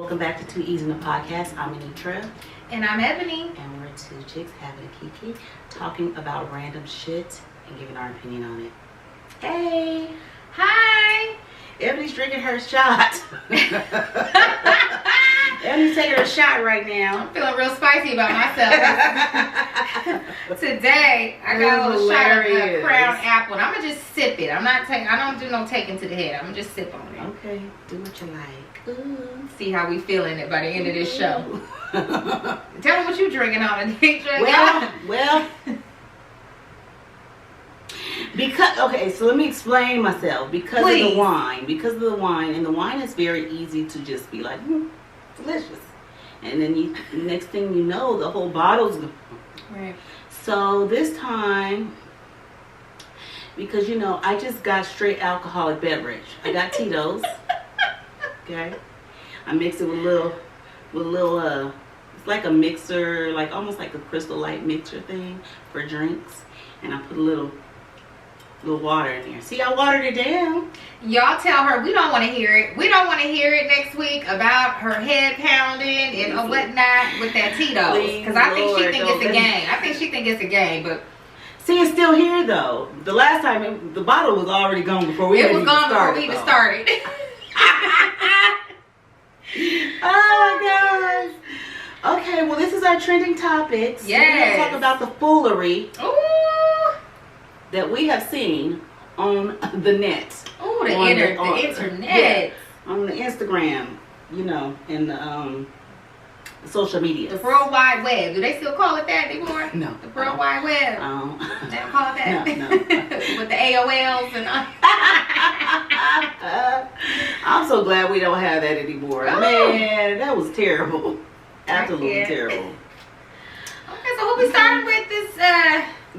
Welcome back to Two E's in the Podcast. I'm Anitra. And I'm Ebony. And we're two chicks having a kiki, talking about random shit and giving our opinion on it. Hey! Hi! Ebony's drinking her shot. Ebony's taking her shot right now. I'm feeling real spicy about myself. Today, I got a little shot of Crown Apple. And I'm going to just sip it. I don't do no taking to the head. I'm going to just sip on it. Okay, do what you like. Ooh. See how we feeling it by the end of this show. Tell me what you drinking on it. Well. So let me explain myself. Because of the wine, and the wine is very easy to just be like, delicious, and then next thing you know, the whole bottle's gone. Right. So this time, because I just got straight alcoholic beverage. I got Tito's. Okay, I mix it with a little. It's like a mixer, like almost like a Crystal Light mixer thing for drinks, and I put a little water in there. See, I watered it down. Y'all tell her we don't want to hear it. We don't want to hear it next week about her head pounding and whatnot with that Tito's. Because I think she think it's a game. I think she think it's a game, but see, it's still here though. The last time the bottle was already gone before we even started. Oh gosh. Okay, well this is our trending topics. Yes. We're gonna talk about the foolery. Ooh. That we have seen on the net. Oh, the internet. Yeah, on the Instagram, and the social media. The World Wide Web. Do they still call it that anymore? No. The World Wide Web. They don't call it that? No. With the AOLs and all. I'm so glad we don't have that anymore. Oh. Man, that was terrible. Absolutely terrible. Okay, so who we starting with this?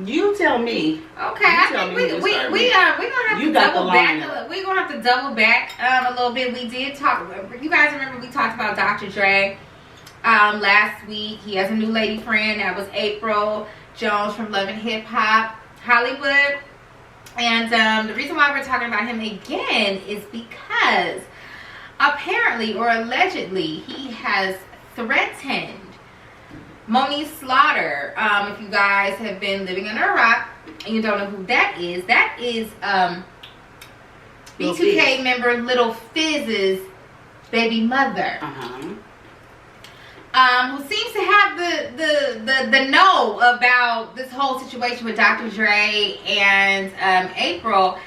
You tell me. Okay, I think we're gonna have to double back. We're gonna have to double back a little bit. We did talk. You guys remember we talked about Dr. Dre last week. He has a new lady friend. That was April Jones from Love and Hip Hop Hollywood. And the reason why we're talking about him again is because apparently or allegedly he has threatened Monique Slaughter. If you guys have been living under a rock and you don't know who that is B2K member Little Fizz's baby mother. Who seems to have the know about this whole situation with Dr. Dre and April.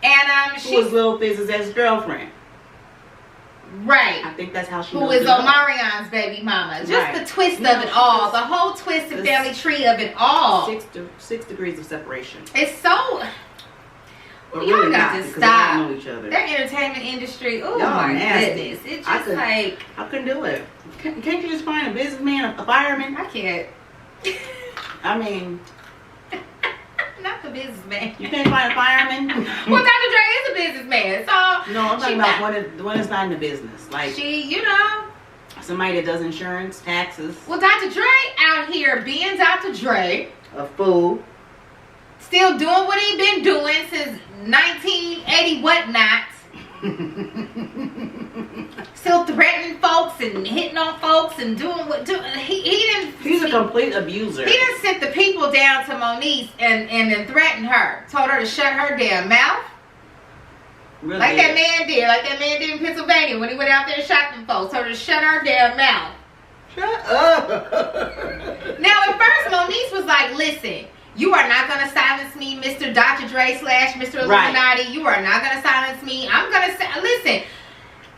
And who was Little Fizz's ex-girlfriend. Right. I think that's how she knows. Who is Omarion's baby mama. Just the twist of it all. The whole twist and family tree of it all. 6 degrees of separation. It's so... But y'all really got not, to stop. They don't know each other. Their entertainment industry, oh my goodness. It's just I couldn't do it. Can't you just find a businessman, a fireman? I can't. I mean... Not the businessman. You can't find a fireman? Well, Dr. Dre is a businessman, so... No, I'm talking about one that's not in the business. Like somebody that does insurance, taxes. Well, Dr. Dre out here being Dr. Dre. A fool. Still doing what he been doing since 1980 whatnot. Still threatening folks and hitting on folks and doing what he didn't. He's a complete abuser. He didn't sit the people down to Monique and then threatened her. Told her to shut her damn mouth. Really like that man did in Pennsylvania when he went out there and shot them folks. Told her to shut her damn mouth. Shut up. Now at first Monique was like, listen, you are not going to silence me, Mr. Dr. Dre / Mr. Illuminati. Right. You are not going to silence me. I'm going to say, listen,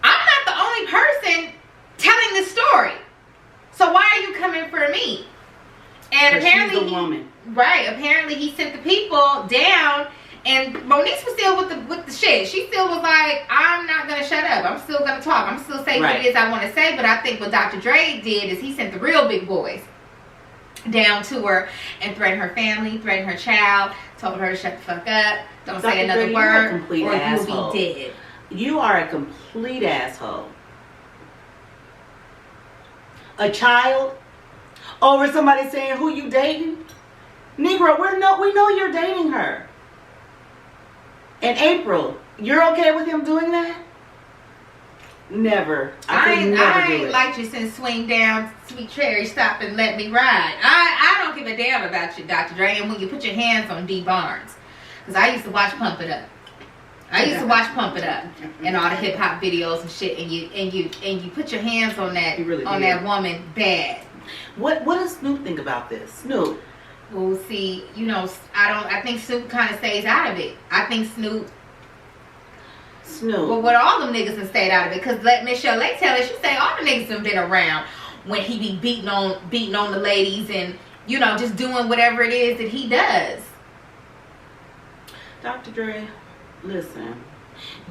I'm not the only person telling this story. So why are you coming for me? And apparently, she's a woman. Right. Apparently, he sent the people down, and Monique was still with the shit. She still was like, I'm not going to shut up. I'm still going to talk. I'm still saying what it is I want to say. But I think what Dr. Dre did is he sent the real big boys down to her and threatened her family, threatened her child, told her to shut the fuck up, don't say another word, or you'll be dead. You are a complete asshole. A child over somebody saying who you dating? Negro, we know you're dating her. And April, you're okay with him doing that? Never. I never ain't liked you since Swing Down, Sweet Cherry, Stop and Let Me Ride. I don't give a damn about you, Dr. Dre. And when you put your hands on D. Barnes, because I used to watch Pump It Up. And all the hip hop videos and shit, and you put your hands on that that woman bad. What does Snoop think about this? Snoop. Well, see, I think Snoop kind of stays out of it. I think Snoop. Well, what all them niggas have stayed out of it, because let Miss Chalet tell her, she say all the niggas have been around when he be beating on the ladies and just doing whatever it is that he does. Dr. Dre, listen,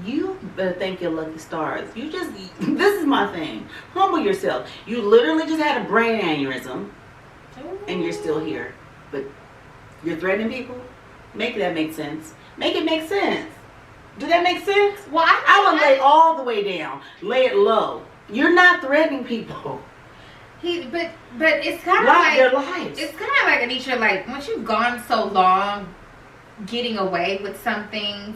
you better thank your lucky stars. This is my thing. Humble yourself. You literally just had a brain aneurysm, and you're still here, but you're threatening people. Make that make sense. Make it make sense. Does that make sense? Well, I would lay all the way down. Lay it low. You're not threatening people. But it's kind of like their lives. It's kind of like, Anisha, like once you've gone so long getting away with something,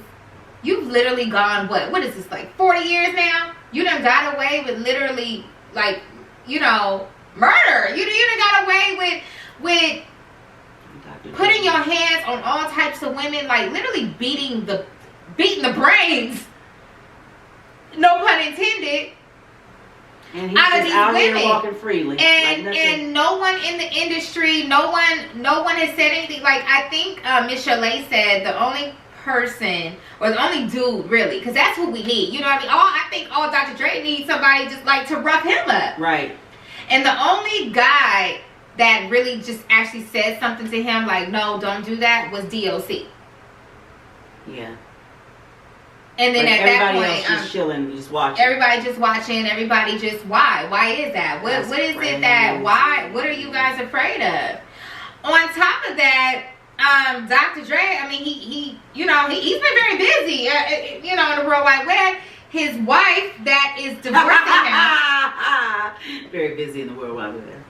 you've literally gone what is this, like 40 years now? You done got away with literally like murder. You done got away with putting your hands on all types of women, like literally beating the brains, no pun intended, and he's out of these out women here walking freely, and no one in the industry, no one has said anything. Like I think Miss Chalet said the only person or the only dude really, because that's what we need. You know what I mean? I think all Dr. Dre needs somebody just like to rough him up, right? And the only guy that really just actually said something to him like, no, don't do that, was DOC. Yeah. And then at that point, everybody else just chilling, just watching. Everybody just watching. Everybody just why? Why is that? What is it that? Why? What are you guys afraid of? On top of that, Dr. Dre. I mean, he's been very busy. In the World Wide Web. His wife that is divorcing him. Very busy in the World Wide Web.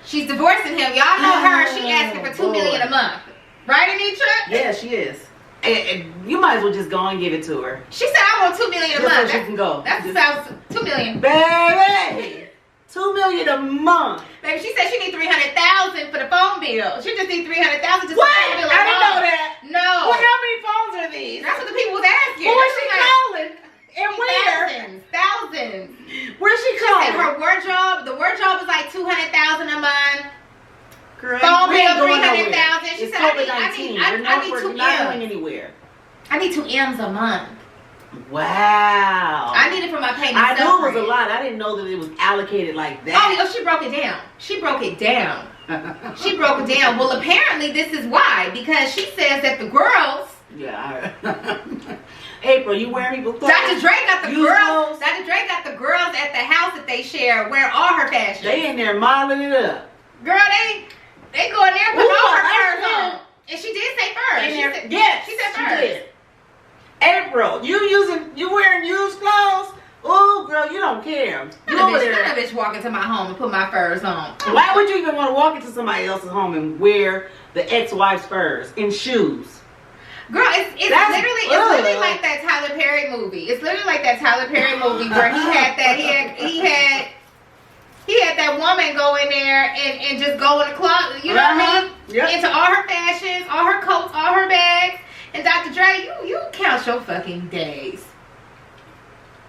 She's divorcing him. Y'all know her. She asking for $2 million a month, right, Anitra? Yeah, she is. And you might as well just go and give it to her. She said, "I want $2 million a month." So she can go. That sounds $2 million. Baby, $2 million a month. Baby, she said she need $300,000 for the phone bill. She just need $300,000 just what? For the bill. I didn't know that. No. Well, how many phones are these? That's what the people was asking. Who is she calling? And where? Thousands. Where's she calling? She said her wardrobe. The wardrobe is like $200,000 a month. Girl, phone bill $300,000. She said, I need $2 not going anywhere. I need $2 M's a month. Wow. I need it for my payment. I knew it was a lot. I didn't know that it was allocated like that. Oh, she broke it down. She broke it down. Well, apparently this is why. Because she says that the girls. Yeah. April, you wearing people's clothes? Dr. Dre got the girls. Dr. Dre got the girls at the house that they share wear all her fashion. They in there modeling it up. Girl, they go in there and put all her furs on. And she did say furs. Yes, she said furs. She did. April, you wearing used clothes? Oh, girl, you don't care. You over there. I'm a bitch walk into my home and put my furs on. Why would you even want to walk into somebody else's home and wear the ex-wife's furs and shoes? Girl, it's literally like that Tyler Perry movie. It's literally like that Tyler Perry movie where he had that woman go in there and just go in the closet, you know what I mean? Yep. Into all her fashions, all her coats, all her bags. And Dr. Dre, you count your fucking days.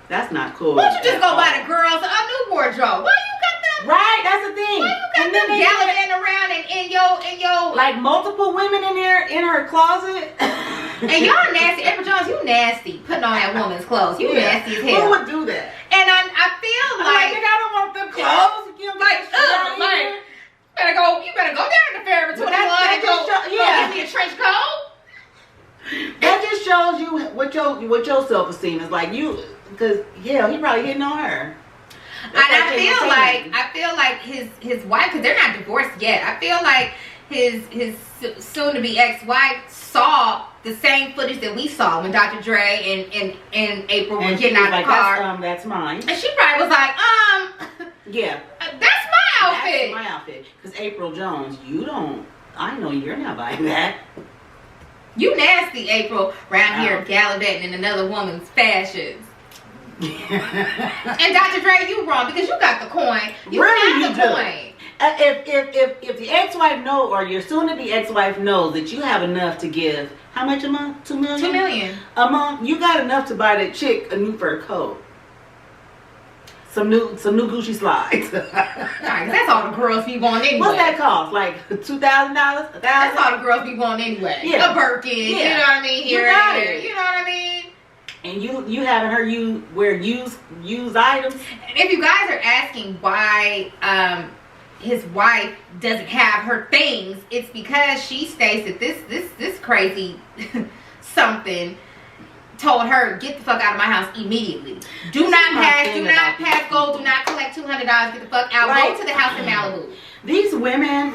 That's not cool. Why don't you just go buy the girls a new wardrobe? Why you got them? Right, that's the thing. Why you got them gallivanting around in your like multiple women in there in her closet? And y'all nasty. April Jones, you nasty. Putting on that woman's clothes. You nasty as hell. Who would do that? And I feel like I don't want them clothes. You better go down to Forever 21 and go give me a trench coat. That just shows you what your self-esteem is like. Because he probably hitting on her. And I feel like his wife, because they're not divorced yet. I feel like his soon-to-be ex-wife saw the same footage that we saw when Dr. Dre and April were getting out of the car. That's mine. And she probably was like, yeah, that's my outfit. That's my outfit. Because April Jones, I know you're not buying that. You nasty, April, around here gallivanting in another woman's fashions. And Dr. Dre, you wrong because you got the coin. You really, got the coin. If the ex-wife know, or your soon-to-be ex-wife knows that you have enough to give, how much a month? $2 million? $2 million a month. You got enough to buy that chick a new fur coat, some new Gucci slides. That's all the girls be wanting anyway. What's that cost? Like $2,000? $1,000? That's all the girls be wanting anyway. Yeah. A Birkin, you know what I mean? Here, you got it. You know what I mean? And you having her wear used items. And if you guys are asking why his wife doesn't have her things, it's because she states that this crazy something told her, get the fuck out of my house immediately. Do not pass go, do not collect $200, get the fuck out. Go to the house in Malibu. These women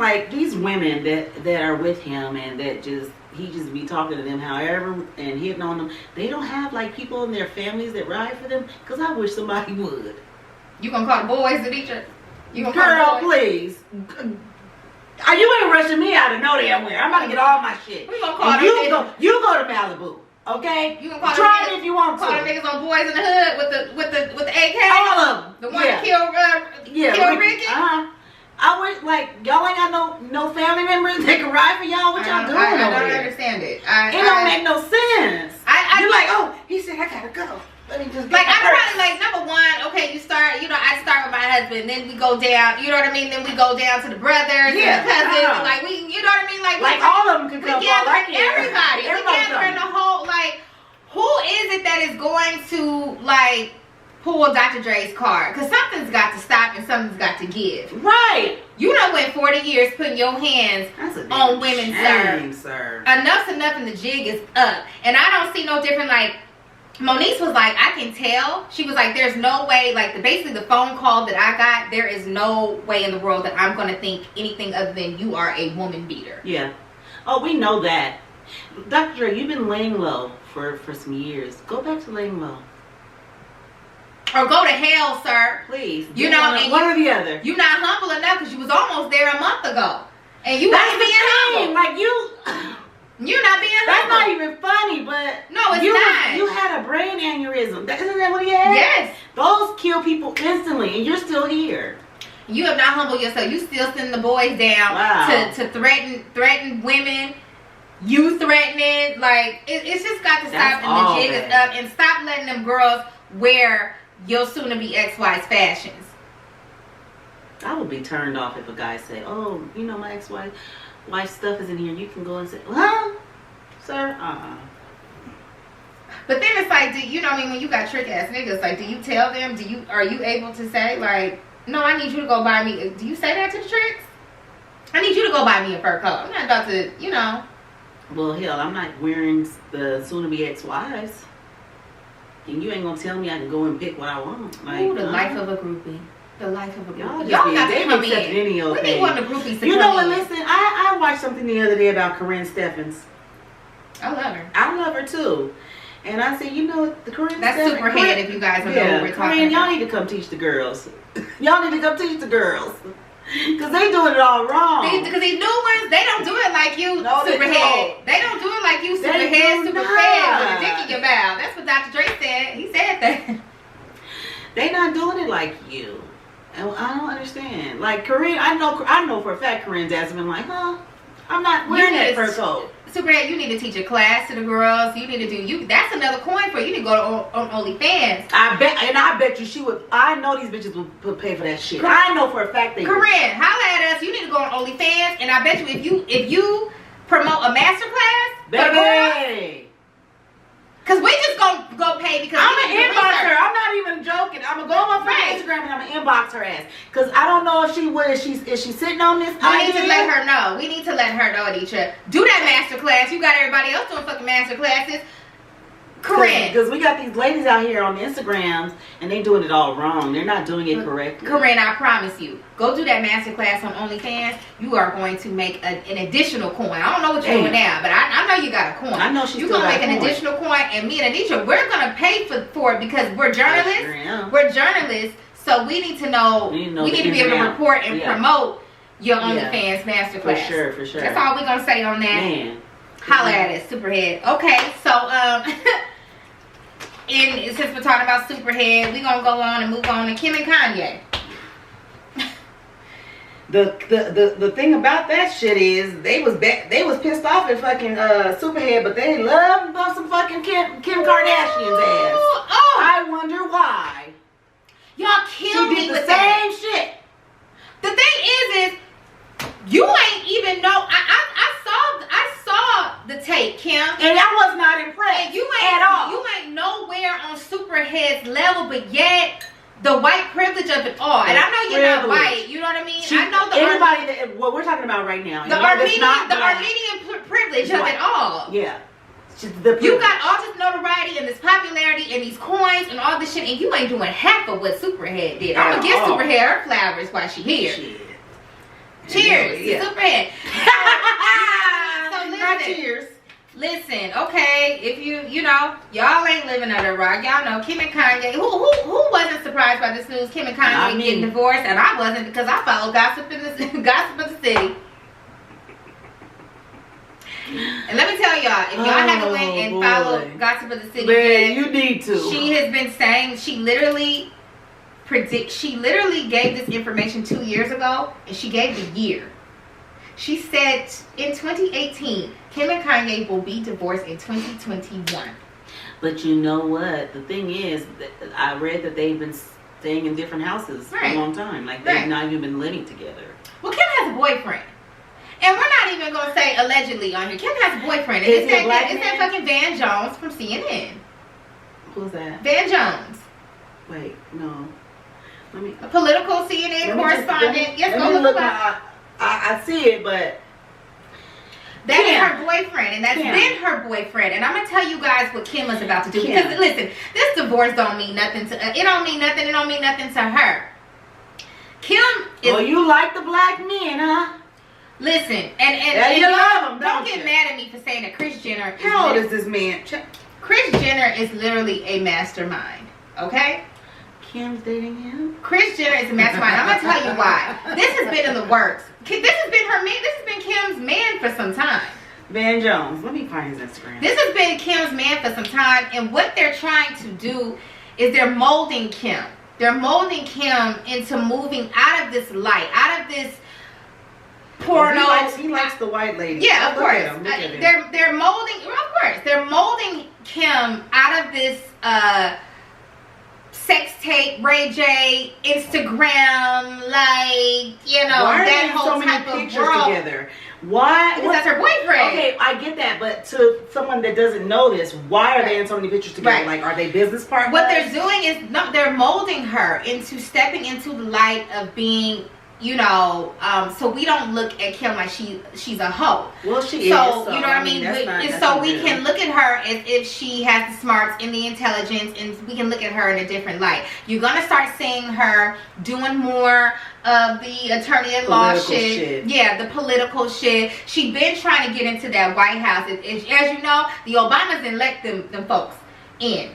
that are with him and that he just be talking to them however and hitting on them, they don't have like people in their families that ride for them, because I wish somebody would. You gonna call the boys to each other? Girl, please. You ain't rushing me out of no damn where. I'm about to get all my shit. We gonna call you go to Malibu, okay? You gonna call try it if you want to. Call them niggas on Boys in the Hood with the AK. All of them. The one that killed Ricky. I wish, like, y'all ain't got no family members that can ride for y'all. What y'all doing over there? I don't understand it. It don't make no sense. You're like, oh, he said I gotta go. Let me just get I'm probably like, number one, okay, you start, I start with my husband, then we go down, you know what I mean? Then we go down to the brothers and the cousins, and like we, you know what I mean? Like all of them can come. Everybody. We gathering the whole, like, who is it that is going to, like, pull Dr. Dre's card? Because something's got to stop and something's got to give. Right. You done went 40 years putting your hands on women, sir. Enough's enough and the jig is up. And I don't see no different, like, Monique was like, I can tell. She was like, there's no way, like, basically the phone call that I got, there is no way in the world that I'm going to think anything other than you are a woman beater. Yeah. Oh, we know that. Dr. Dre, you've been laying low for some years. Go back to laying low. Or go to hell, sir. Please. You know, one or the other. You're not humble enough because you was almost there a month ago. And you ain't being humble. Like, you're not being humble. That's not even funny, but no, it's not. You had a brain aneurysm. Isn't that what he had? Yes. Those kill people instantly, and you're still here. You have not humbled yourself. You still send the boys down to threaten women. You threatening, like it's just got to stop, and the jig is up, and stop letting them girls wear your soon-to-be ex-wife's fashions. I would be turned off if a guy said, "Oh, you know my ex-wife." My stuff is in here. You can go and say, "Huh, sir?" But then it's like, you know what I mean? When you got trick ass niggas, like, do you tell them? Are you able to say, like, no, I need you to go buy me? Do you say that to the tricks? I need you to go buy me a fur coat. I'm not about to, you know. Well, hell, I'm not wearing the soon-to-be ex-wives, and you ain't gonna tell me I can go and pick what I want. Like, ooh, the life of a groupie. The life of a groupie. Y'all got to come in. We need one of the groupies to You know what? Listen, I watched something the other day about Corinne Steffens. I love her. I love her too. And I said, you know, the Corinne Steffens. That's Superhead, if you guys don't know what we're talking about. Y'all need to come teach the girls. Y'all need to come teach the girls. Because they doing it all wrong. Because these new ones, they don't do it like you, no, Superhead. They don't do it like you, Superhead, Superfed, with a dick in your mouth. That's what Dr. Dre said. He said that. They not doing it like you. And I don't understand. Like Corinne, I know for a fact Corinne's ass been like, huh? I'm not wearing that fur coat. Superhead, you need to teach a class to the girls. You need to do that's another coin for you. You need to go on OnlyFans. I bet you she would. I know these bitches would pay for that shit. I know for a fact they Corinne, holla at us. You need to go on OnlyFans, and I bet you if you promote a master class, baby. Cause we just gonna go pay because I'm gonna inbox her. I'm not even joking. I'm gonna go on my Instagram and I'm gonna inbox her ass. Cause I don't know if she would. Is she sitting on this? We need to let her know. We need to let her know at each other. Do that master class. You got everybody else doing fucking master classes. Corinne. Because we got these ladies out here on the Instagrams and they doing it all wrong. They're not doing it correctly. Corinne, I promise you. Go do that master class on OnlyFans. You are going to make an additional coin. I don't know what you're doing now, but I know you got a coin. I know she's going to make an additional coin. And me and Anisha, we're going to pay for it because we're journalists. We're journalists. So we need to know. We need to be able to report and promote your OnlyFans master class. For sure. That's all we're going to say on that. Man. Holla at us, Superhead. Okay, so, and since we're talking about Superhead, we're gonna go on and move on to Kim and Kanye. The thing about that shit is they was pissed off at fucking Superhead, but they loved some fucking Kim Kardashian's ass. Oh, I wonder why. Y'all killed me with that. She did the same shit. The thing is you ain't even know. I saw the tape, Kim, and I was not impressed. And you ain't at all. You ain't nowhere on Superhead's level, but yet. The white privilege of it all, and I know you're not white. You know what I mean? I know what we're talking about right now. The Armenian privilege of it all. Yeah. You got all this notoriety and this popularity and these coins and all this shit, and you ain't doing half of what Superhead did. I'm gonna give Superhead her flowers while she here. Cheers, yeah. Superhead. So listen. Cheers. Listen, okay, if you know, y'all ain't living under a rock. Y'all know Kim and Kanye. Who wasn't surprised by this news? Kim and Kanye getting divorced, and I wasn't because I follow gossip in the city. And let me tell y'all, if y'all haven't went and followed gossip of the city, man, you need to. She has been saying she literally gave this information 2 years ago, and she gave the year. She said in 2018, Kim and Kanye will be divorced in 2021. But you know what? The thing is, that I read that they've been staying in different houses for a long time. Like, they've not even been living together. Well, Kim has a boyfriend. And we're not even going to say allegedly on here. Kim has a boyfriend. And it's that fucking Van Jones from CNN. Who's that? Van Jones. Wait, no. A political CNN correspondent. Yes, go look up. I see it, but that is her boyfriend, and that's been her boyfriend. And I'm gonna tell you guys what Kim is about to do. Because listen, this divorce don't mean nothing to it. Don't mean nothing. It don't mean nothing to her. Kim is. Oh, you like the black men, huh? Listen, and you love them. Don't get mad at me for saying that Kris Jenner. How old is this man? Kris Jenner is literally a mastermind. Okay. Kim's dating him? Kris Jenner is a mastermind. I'm gonna tell you why. This has been in the works. This has been her man. This has been Kim's man for some time. Van Jones. Let me find his Instagram. This has been Kim's man for some time, and what they're trying to do is they're molding Kim. They're molding Kim into moving out of this light, out of this porno. He likes the white lady. Yeah, of course. They're molding. Of course, they're molding Kim out of this. Sex tape, Ray J, Instagram, like, you know, why that whole so many type of pictures world. Together? Why? Because that's her boyfriend. Okay, I get that, but to someone that doesn't know this, why are they in so many pictures together? Right. Like, are they business partners? What they're doing is, no, they're molding her into stepping into the light of being, you know, so we don't look at Kim like she's a hoe. Well, she is. So, you know what I mean? We can look at her as if she has the smarts and the intelligence, and we can look at her in a different light. You're going to start seeing her doing more of the attorney-at-law shit. Yeah, the political shit. She's been trying to get into that White House. As you know, the Obamas didn't let them folks in.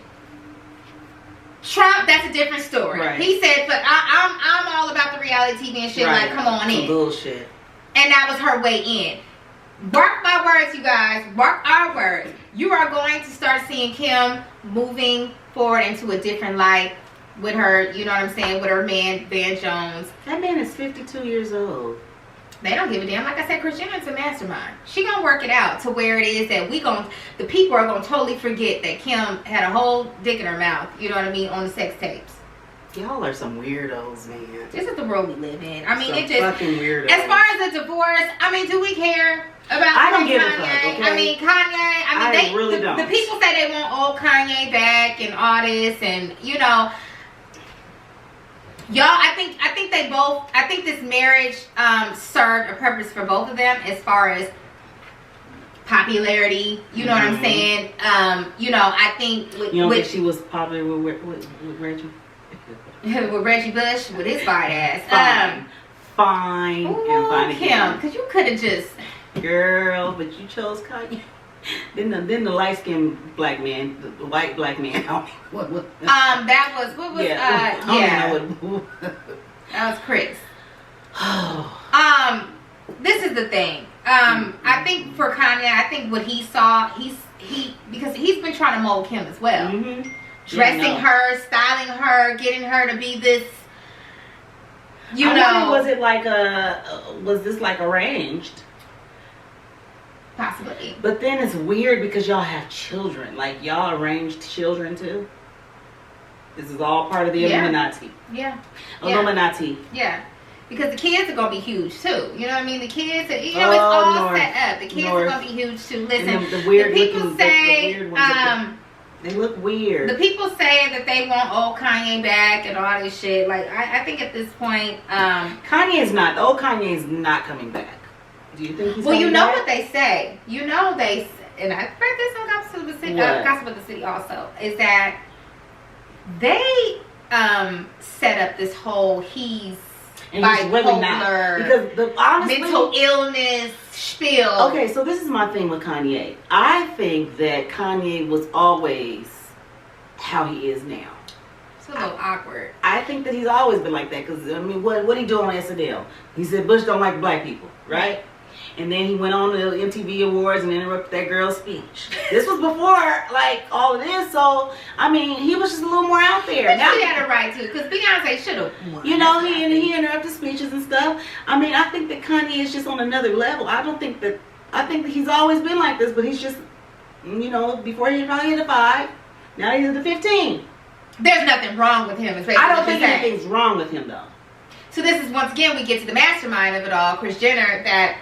Trump, that's a different story. Right. He said, "But I'm all about the reality TV and shit. Right. Like, come on in." Bullshit. And that was her way in. Mark my words, you guys. Mark our words. You are going to start seeing Kim moving forward into a different light with her. You know what I'm saying? With her man Van Jones. That man is 52 years old. They don't give a damn. Like I said, Kris Jenner's a mastermind. She gonna work it out to where it is that the people are gonna totally forget that Kim had a whole dick in her mouth. You know what I mean? On the sex tapes. Y'all are some weirdos, man. This is the world we live in. I mean, it just fucking weirdos. As far as the divorce, I mean, do we care about I don't give Kanye? a fuck, okay? I mean, Kanye. I mean, they really don't. The people say they want old Kanye back and all this, and you know. Y'all, I think this marriage served a purpose for both of them as far as popularity. You know what I'm saying? You know, I think think she was popular with Reggie? with Reggie Bush, with his fine ass. Fine. Ooh, and fine Kim, because you could have just... Girl, but you chose Kanye. Then the light skinned black man, the white black man. That was that was Chris. This is the thing. I think for Kanye, I think what he saw, because he's been trying to mold Kim as well. dressing her, styling her, getting her to be this. You know, was it like was this like arranged? Possibly. But then it's weird because y'all have children. Like, y'all arranged children too. This is all part of the Illuminati. Yeah. Illuminati. Yeah. Because the kids are gonna be huge too. You know what I mean? The kids, it's all set up. The kids are gonna be huge too. Listen, the people say, they look weird. The people say that they want old Kanye back and all this shit. Like, I think at this point, Kanye's not. The old Kanye is not coming back. Do you think he's well, you know back? what they say. You know they, and I read this on Gossip of the City also, is that they set up this whole he's bipolar, really because honestly, mental illness spiel. Okay, so this is my thing with Kanye. I think that Kanye was always how he is now. It's a little awkward. I think that he's always been like that because, I mean, what he do on SNL? He said Bush don't like black people, right? And then he went on to the MTV Awards and interrupted that girl's speech. This was before, like, all of this, so, I mean, he was just a little more out there. But she had a right to, because Beyonce should have won. You know, he interrupted speeches and stuff. I mean, I think that Kanye is just on another level. I think that he's always been like this, but he's just, you know, before he probably hit a 5, now he's at a 15. There's nothing wrong with him. I don't think anything's wrong with him, though. So this is, once again, we get to the mastermind of it all, Kris Jenner, that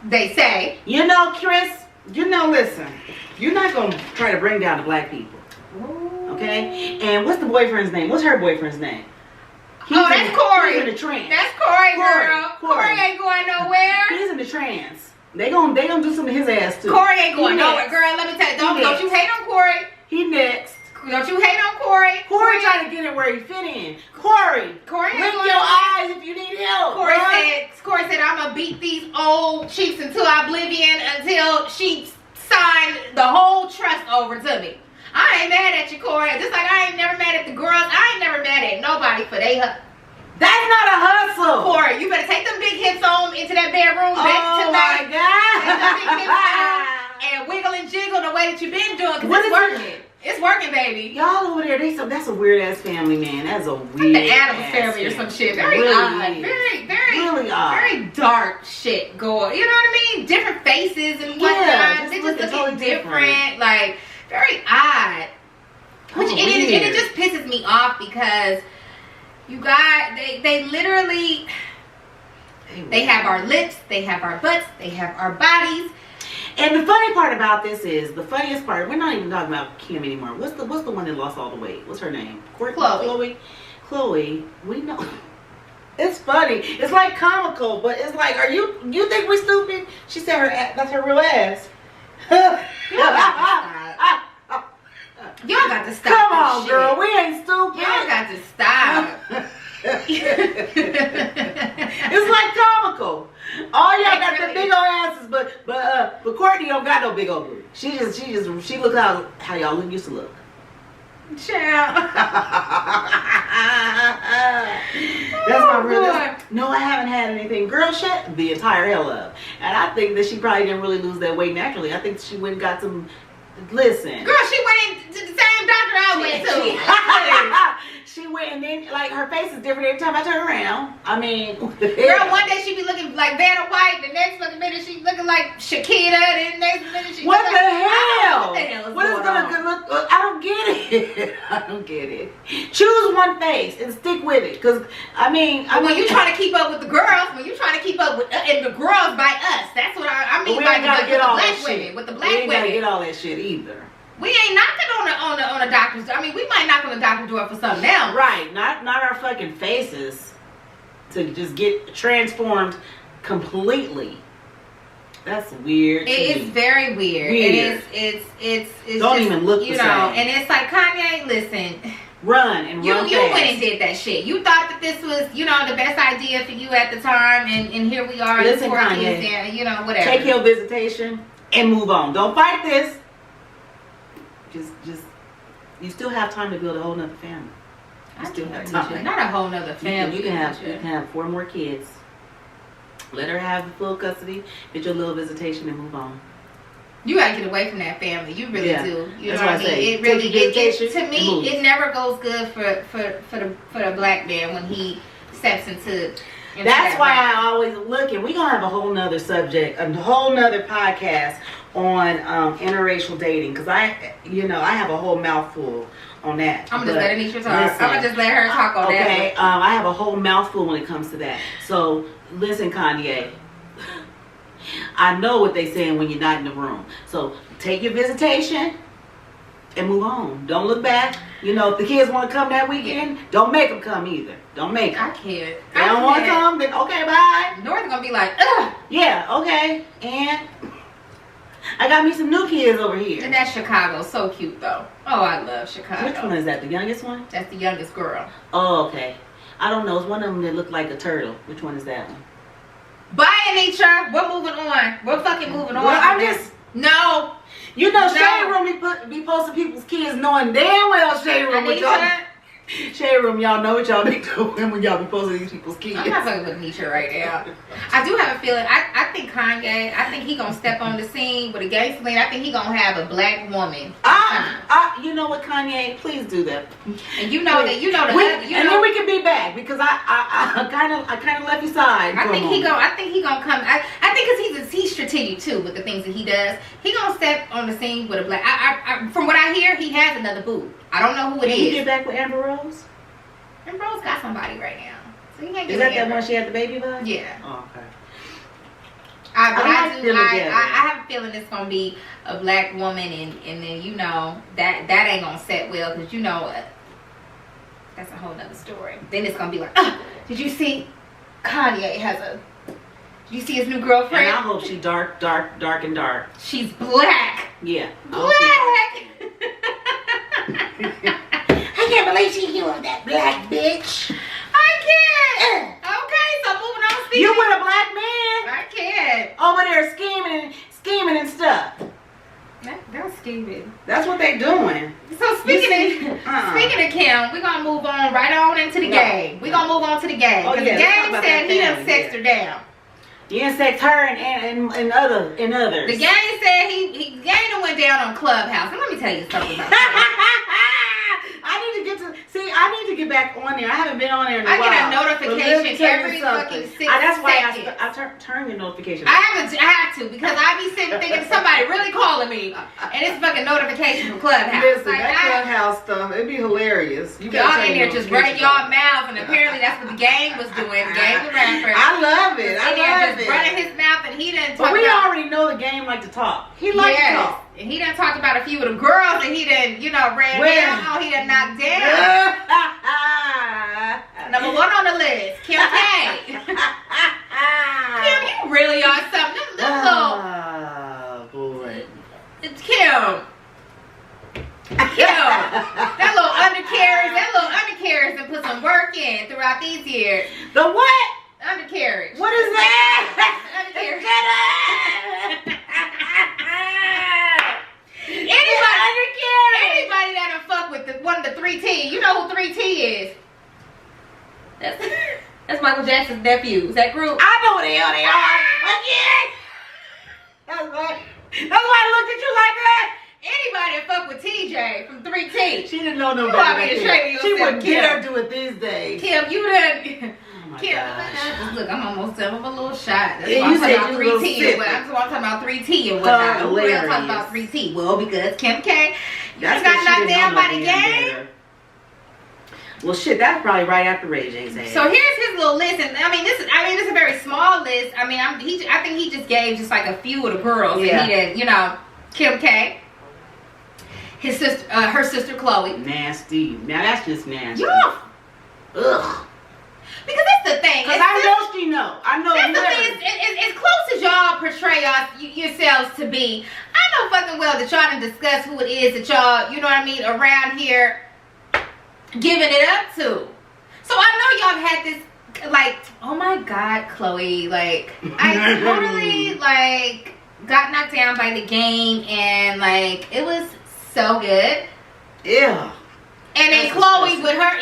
they say. You know, Chris, listen, you're not going to try to bring down the black people. Okay? And what's the boyfriend's name? What's her boyfriend's name? That's Corey. He's in the trance. That's Corey, girl. Corey ain't going nowhere. He's in the trance. They gonna do something to his ass, too. Corey ain't going nowhere. Girl, let me tell you, don't you hate on Corey. He next. Don't you hate on Corey? Corey trying to get it where he fit in. Corey blink your eyes if you need help. Corey said, I'm going to beat these old chiefs into oblivion until she signed the whole trust over to me. I ain't mad at you, Corey. Just like I ain't never mad at the girls. I ain't never mad at nobody for they hustle. That's not a hustle. Corey, you better take them big hips on into that bedroom tonight. Oh, my God. Take them big hips on and wiggle and jiggle the way that you've been doing, because it's working. It's working, baby. Y'all over there, that's a weird ass family, man. That's a weird like the Addams family or some shit. Very really odd. Very odd. Very dark shit going. You know what I mean? Different faces and whatnot. They just looking different. Like, very odd. Which it just pisses me off because you got they literally they have our lips, they have our butts, they have our bodies. And the funny part about this is, the funniest part, we're not even talking about Kim anymore. What's the one that lost all the weight? What's her name? Chloe. We know. It's funny. It's like comical, but it's like, you think we stupid? She said that's her real ass. Y'all got to stop. Come on, girl. We ain't stupid. Y'all got to stop. It's like comical. All y'all got the big old asses, but Courtney don't got no big old booty. She look how y'all used to look. Child. That's my real. No, I haven't had anything. Girl, shut the entire hell up. And I think that she probably didn't really lose that weight naturally. I think she went and got some. Listen. Girl, she went into the same doctor I went to. She went, and then, like, her face is different every time I turn around. I mean, girl, one day she be looking like Vanna White, the next fucking minute she looking like Shakira, the next minute she what the hell? What the hell is what is gonna look? I don't get it. I don't get it. Choose one face and stick with it, cause I mean, when you trying to keep up with the girls, when you trying to keep up with and the girls by us, that's what I mean. By the black women, with the black women, we ain't gotta get all that shit either. We ain't knocking on the doctor's door. I mean, we might knock on the doctor's door for something else. Right. Not our fucking faces to just get transformed completely. That's weird. It is very weird. It's don't just, even look the same. And it's like, Kanye, listen. Run you went and did that shit. You thought that this was, the best idea for you at the time, and here we are. Listen, Kanye, and, whatever. Take your visitation and move on. Don't fight this. Just, you still have time to build a whole nother family. You still have time. Not a whole nother family. You can have 4 more kids. Let her have full custody. Get your little visitation and move on. You gotta get away from that family. You really do. You That's know what I mean? It really to me it never goes good for the black man when he steps into that's why I always look, and we're gonna have a whole nother subject, a whole nother podcast on interracial dating, because I have a whole mouthful on that. I'm gonna just let Anisha talk. I'm gonna just let her talk on that. Okay, I have a whole mouthful when it comes to that. So listen, Kanye, I know what they saying when you're not in the room. So take your visitation and move on. Don't look back. If the kids want to come that weekend, don't make them come either. Don't make them. I can't. They don't want to come, then okay, bye. North's gonna be like, ugh. Yeah, okay. And I got me some new kids over here. And that's Chicago. So cute, though. Oh, I love Chicago. Which one is that? The youngest one? That's the youngest girl. Oh, okay. I don't know. It's one of them that looked like a turtle. Which one is that one? Bye, Anitra. We're moving on. We're fucking moving on. Well, I'm just... No. Shade Room be posting people's kids knowing damn well Shade Room with y'all. Shade Room, y'all know what y'all be doing when y'all be posting these people's kids. I'm not fucking with Nisha right now. I do have a feeling. I think Kanye. I think he gonna step on the scene with a gangster lean. I think he gonna have a black woman. You know what, Kanye? Please do that. And you know that then we can be back because I kind of left your side. I think he gonna come. I think because he's strategic too with the things that he does. He gonna step on the scene with a black. From what I hear, he has another boo. I don't know who it is. Can you get back with Amber Rose? Amber Rose got somebody right now, so you can't get. Is that one she had the baby by? Yeah. Oh, okay. I have a feeling it's gonna be a black woman, and then that ain't gonna set well because that's a whole nother story. Then it's gonna be like, did you see Kanye has a? Did you see his new girlfriend? And I hope she dark. She's black. Yeah. Black. I can't believe she with that black bitch. I can't. Okay, so moving on. You with a black man? I can't. Over there scheming and stuff. They're scheming. That's what they doing. So speaking of Kim, we're gonna move on right on into the game. We're gonna move on to the game. Because the game said he done sexed her down. He done sexed her and others. The game said he done went down on Clubhouse. And let me tell you something about that. I need to get back on there. I haven't been on there in a while. I get a notification every fucking 6 That's why seconds. I turn your notification. I have to because I be sitting thinking somebody really calling me, and it's fucking notification from Clubhouse. Listen, that Clubhouse stuff, it'd be hilarious. Y'all in there just running y'all mouth, and apparently that's what the game was doing. Game the rapper. I love it. I love it. Running his mouth, and he didn't talk. But we already know the game like to talk. He likes to talk. And he done talked about a few of the girls that he done, ran down. He done knocked down. Number 1 on the list, Kim K. Kim, you really are something. Oh, boy. It's Kim. That little undercarriage and put some work in throughout these years. The what? Undercarriage. What is that? Undercarriage. Anybody that done fuck with one of the 3T, you know who 3T is? That's Michael Jackson's nephew. Is that group? I know who the hell they are. Again. That's why I looked at you like that. Anybody that fuck with TJ from 3T. She didn't know no better. She wouldn't dare do it these days. Kim, you done. Oh Kim, look, I'm almost done with a little shot. That's why I'm talking about 3T. I'm talking about 3T and whatnot. Who else talking about 3T? Well, because Kim K, you got knocked down by the game. Well, shit, that's probably right after Ray J's ass. So here's his little list, and this is a very small list. I think he just gave just like a few of the girls that he did. Kim K, his sister, her sister Chloe. Nasty. Now that's just nasty. Yeah. Ugh. Because that's the thing. Because I know she know. I know. That's the thing. As close as y'all portray yourselves to be, I know fucking well that y'all done discuss who it is that y'all, around here giving it up to. So I know y'all had this, like, oh my God, Chloe, like, I totally, like, got knocked down by the game, and, like, it was so good. Yeah. And then Chloe with her,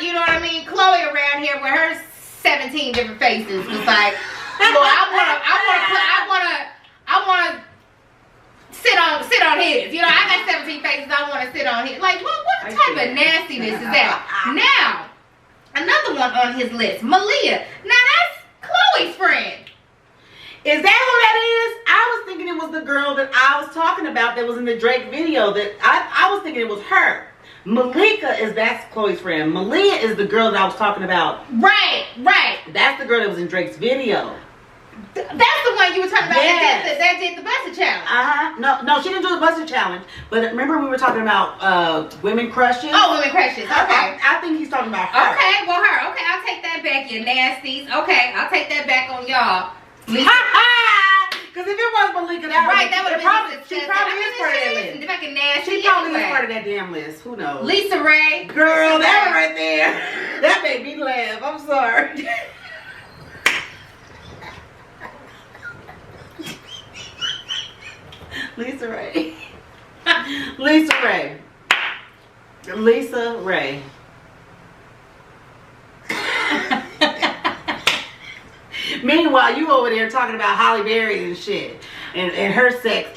Chloe around here with her 17 different faces was like, well, I wanna sit on his. You know, I got 17 faces. I want to sit on his. Like, what type of nastiness is that? Now, another one on his list, Malia. Now that's Chloe's friend. Is that who that is? I was thinking it was the girl that I was talking about that was in the Drake video. That I was thinking it was her. Malika that's Chloe's friend. Malia is the girl that I was talking about. Right. That's the girl that was in Drake's video. That's the one you were talking about. Yes. That did the Buster Challenge. No, she didn't do the Buster Challenge. But remember we were talking about women crushes? Oh, women crushes. Okay. I think he's talking about her. Okay, well her. Okay, I'll take that back, you nasties. Okay, I'll take that back on y'all. Because if it was Malika, that would she probably is part of that list. She probably is part of that damn list. Who knows? Lisa Ray. Girl, that one right there. That made me laugh. I'm sorry. Lisa Ray. Meanwhile, you over there talking about Halle Berry and shit, and her sex,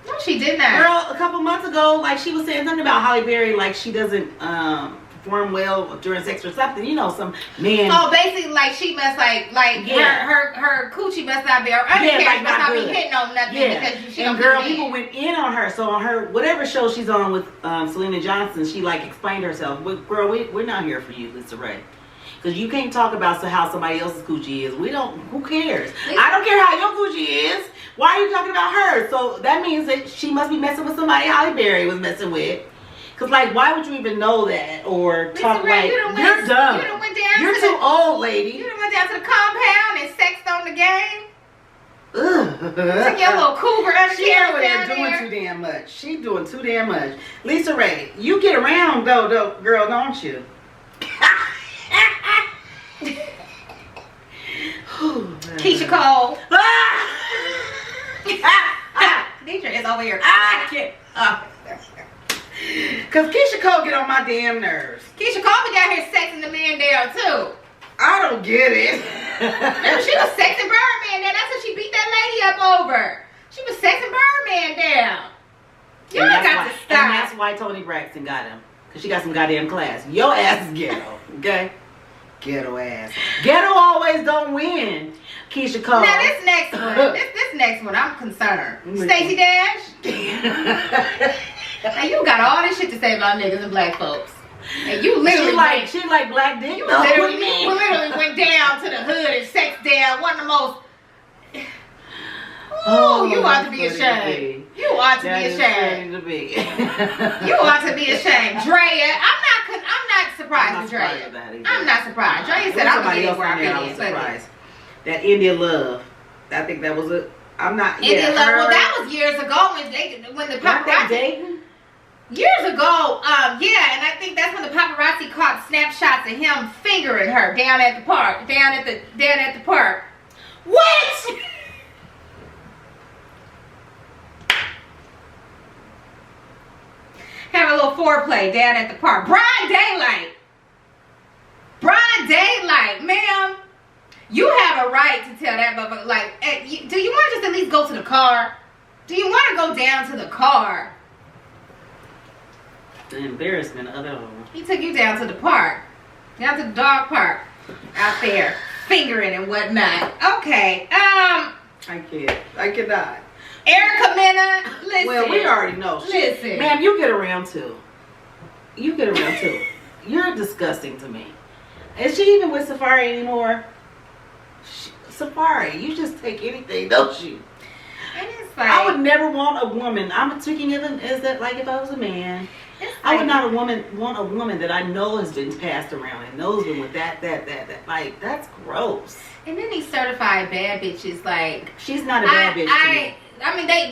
No, she did not. Girl, a couple months ago, like she was saying something about Halle Berry, like she doesn't perform well during sex or something. You know, some man. Oh, basically, like she must her coochie must not be, her undercarriage must not be hitting on nothing because she don't. And girl, people went in on her. So on her whatever show she's on with Selena Johnson, she like explained herself. But girl, we're not here for you, Lisa Ray. Because you can't talk about how somebody else's coochie is. Who cares? I don't care how your coochie is. Why are you talking about her? So that means that she must be messing with somebody Halle Berry was messing with. Because, like, why would you even know that? Or talk Ray, you're dumb. You're too old, lady. You done went down to the compound and sexed on the game? Ugh. Took your little cougar up She over there doing too damn much. She doing too damn much. Lisa Ray, you get around, though, girl, don't you? Keisha Cole. Deidre is over here. Cause Keisha Cole get on my damn nerves. Keisha Cole be down here sexing the man down too. I don't get it. Remember, she was sexing Birdman down. That's what she beat that lady up over. She was sexing Birdman down. Y'all got to stop. And that's why Toni Braxton got him. Cause she got some goddamn class. Your ass is ghetto, okay? Ghetto ass. Ghetto always don't win. Keisha Cole. Now this next one, I'm concerned. Stacey Dash. Now you got all this shit to say about niggas and black folks, and you literally she like black dick. You literally went down to the hood and sexed down one of the most. Oh, you ought to be ashamed. You ought to be ashamed. You ought to be ashamed. Drea, I'm not surprised with Drea. I'm not surprised. Drea said I'm gonna get where I was surprised. That India Love. I think that was a. I'm not. India Love. Well, that was years ago when the paparazzi. Years ago, yeah, and I think that's when the paparazzi caught snapshots of him fingering her down at the park. What? Having a little foreplay down at the park. Broad daylight, ma'am. You have a right to tell that motherfucker, like, do you want to just at least go to the car? Do you want to go down to the car? The embarrassment of it all. He took you down to the park. Down to the dog park. Out there. Fingering and whatnot. Okay. I cannot. Erica Mena, listen. Well, we already know. Listen. Ma'am, you get around too. You're disgusting to me. Is she even with Safari anymore? Safari, you just take anything, don't you? And it's like, I would never want a woman. I'm speaking of as that like if I was a man. I would not want a woman that I know has been passed around and knows been with that. Like, that's gross. And then these certified bad bitches, like, she's not a bad bitch to me. I mean, they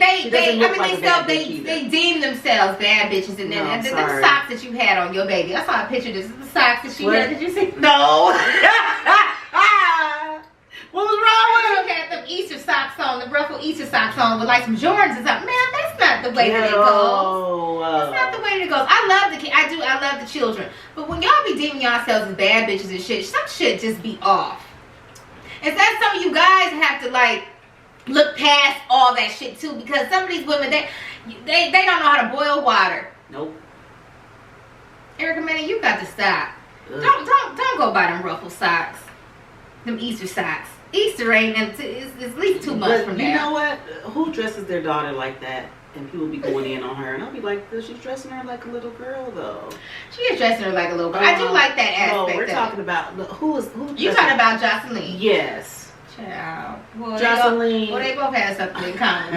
deem themselves bad bitches, and then the socks that you had on your baby. I saw a picture. This is the socks that she had. Did you see? No. What was wrong with her? She had them Easter socks on, the ruffled Easter socks on with like some Jordans or something. Man, that's not the way that it goes. That's not the way that it goes. I love the children, but when y'all be deeming yourselves as bad bitches and shit, some shit just be off. It's that some of you guys have to like look past all that shit too, because some of these women they don't know how to boil water. Nope. Erica, man, you got to stop. Ugh. Don't go buy them ruffle socks, them Easter socks. Easter ain't it's at least 2 months from now. You know what? Who dresses their daughter like that? And people be going in on her, and I'll be like, she's dressing her like a little girl, though. She is dressing her like a little girl. I do like that aspect. No, we're talking about who. You talking about Jocelyn? Yes. Child. Well, Jocelyn. They both have something in common,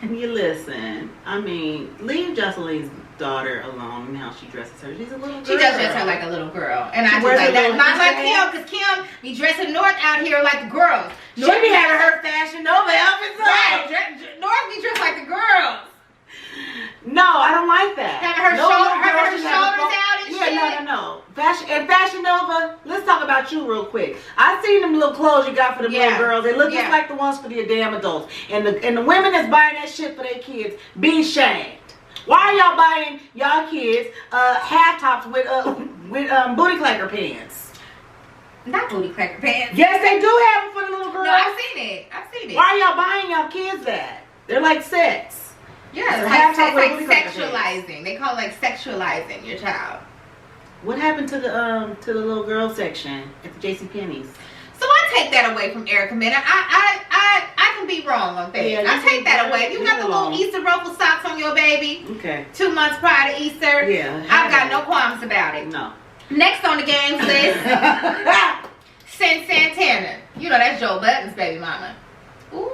but you listen. I mean, leave Jocelyn's daughter alone and how she dresses her. She's a little girl. She does dress her like a little girl, and I just like that. Not like Kim, because Kim be dressing North out here like the girls. North be having her Fashion Nova outfits on. Right. North be dressed like the girls. No, I don't like that. Having her shoulders out and shit. No. Fashion Nova, let's talk about you real quick. I seen them little clothes you got for the little girls. They look just like the ones for the damn adults. And the women that's buying that shit for their kids, be shamed. Why are y'all buying y'all kids half tops with booty clacker pants? Not booty clacker pants. Yes, they do have them for the little girls. No, I've seen it. Why are y'all buying y'all kids that? They're like sex. Yeah, it's like sexualizing. They call it like sexualizing your child. What happened to the little girl section at the JCPenney's? So I take that away from Erica, man. I can be wrong on things. Yeah, I take that away. You got the little Easter ruffle socks on your baby. Okay. 2 months prior to Easter. Yeah. I've got no qualms about it. No. Next on the games list, Sin Santana. You know that's Joe Budden's baby mama. Ooh.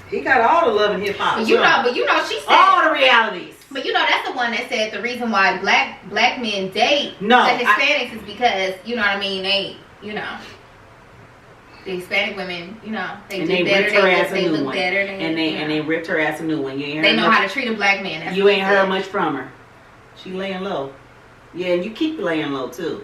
He got all the love in hip hop. But you know, she said all the realities. But you know, that's the one that said the reason why black men date the Hispanics is because, you know what I mean, they, you know, the Hispanic women, you know, they do better, they look better, and they ripped her ass a new one. They know how to treat a black man. You ain't heard much from her. She laying low. Yeah, and you keep laying low too.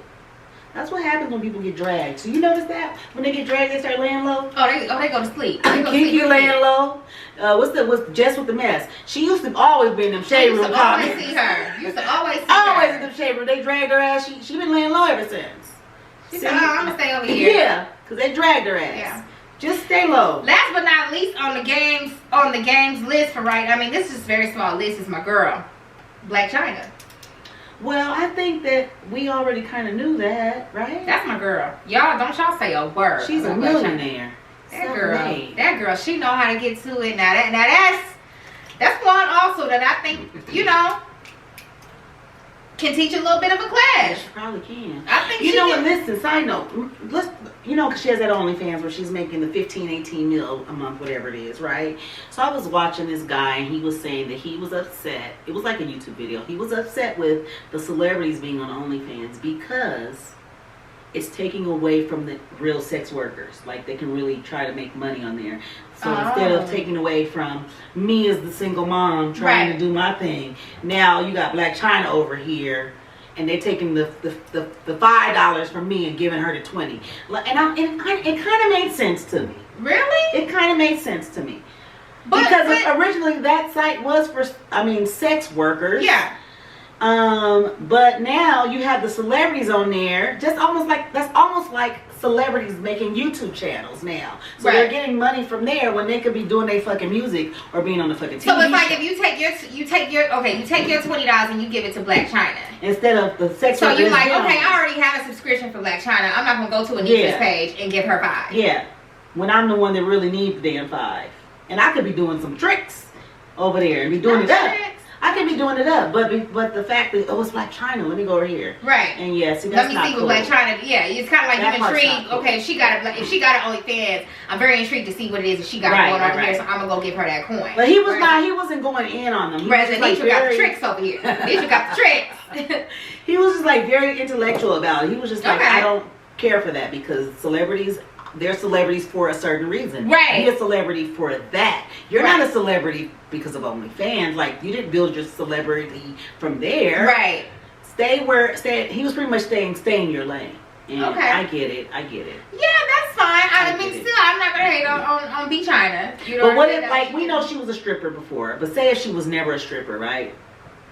That's what happens when people get dragged. So you notice that when they get dragged, they start laying low. Oh, they go to sleep. Kiki laying low. What's Jess with the mess? She used to always be in them shade room comments. Used to always see her. Always in them shade room. They dragged her ass. She been laying low ever since. She said, I'm gonna stay over here. Yeah, because they dragged her ass. Yeah. Just stay low. Last but not least on the games list for this is a very small list, is my girl, Blac Chyna. Well, I think that we already kind of knew that, right? That's my girl. Y'all say a word. She's a millionaire. That girl, she know how to get to it. Now that's one also that I think, you know, can teach a little bit of a clash. She probably can. I think you know, and listen, side note, because she has that OnlyFans where she's making the 15, 18 mil a month, whatever it is, right? So I was watching this guy, and he was saying that he was upset. It was like a YouTube video. He was upset with the celebrities being on OnlyFans because it's taking away from the real sex workers. Like, they can really try to make money on there. So instead of taking away from me as the single mom trying to do my thing, now you got Blac Chyna over here, and they're taking the $5 from me and giving her the $20. And it kind of made sense to me. Really? It kind of made sense to me. Because originally that site was for, sex workers. Yeah. But now you have the celebrities on there. That's almost like celebrities making YouTube channels now. So they're getting money from there when they could be doing their fucking music or being on the fucking TV. So it's like if you take your $20 and you give it to Blac Chyna instead of the sex. So you're like, okay, I already have a subscription for Blac Chyna. I'm not gonna go to Anita's page and give her $5. Yeah, when I'm the one that really needs the damn $5, and I could be doing some tricks over there and be doing it up. I could be doing it up, but the fact that it's Blac Chyna, let me go over here. Right. And yes, that's let me not see cool. what Blac Chyna. Yeah, it's kind of like you're intrigued. Cool. Okay, if she got an OnlyFans, I'm very intrigued to see what it is that she got going over here. So I'm gonna go give her that coin. But he wasn't going in on them. Whereas Anisha got the tricks over here. Anisha got the tricks. He was just like very intellectual about it. He was just like, I don't care for that because celebrities. They're celebrities for a certain reason. Right. You're a celebrity for that. You're not a celebrity because of OnlyFans. Like, you didn't build your celebrity from there. Right. He was pretty much stay in your lane. And I get it. Yeah, that's fine. Still, I'm not gonna hate on B Chyna. You know but what if, like, we know she was a stripper before, but say if she was never a stripper, right?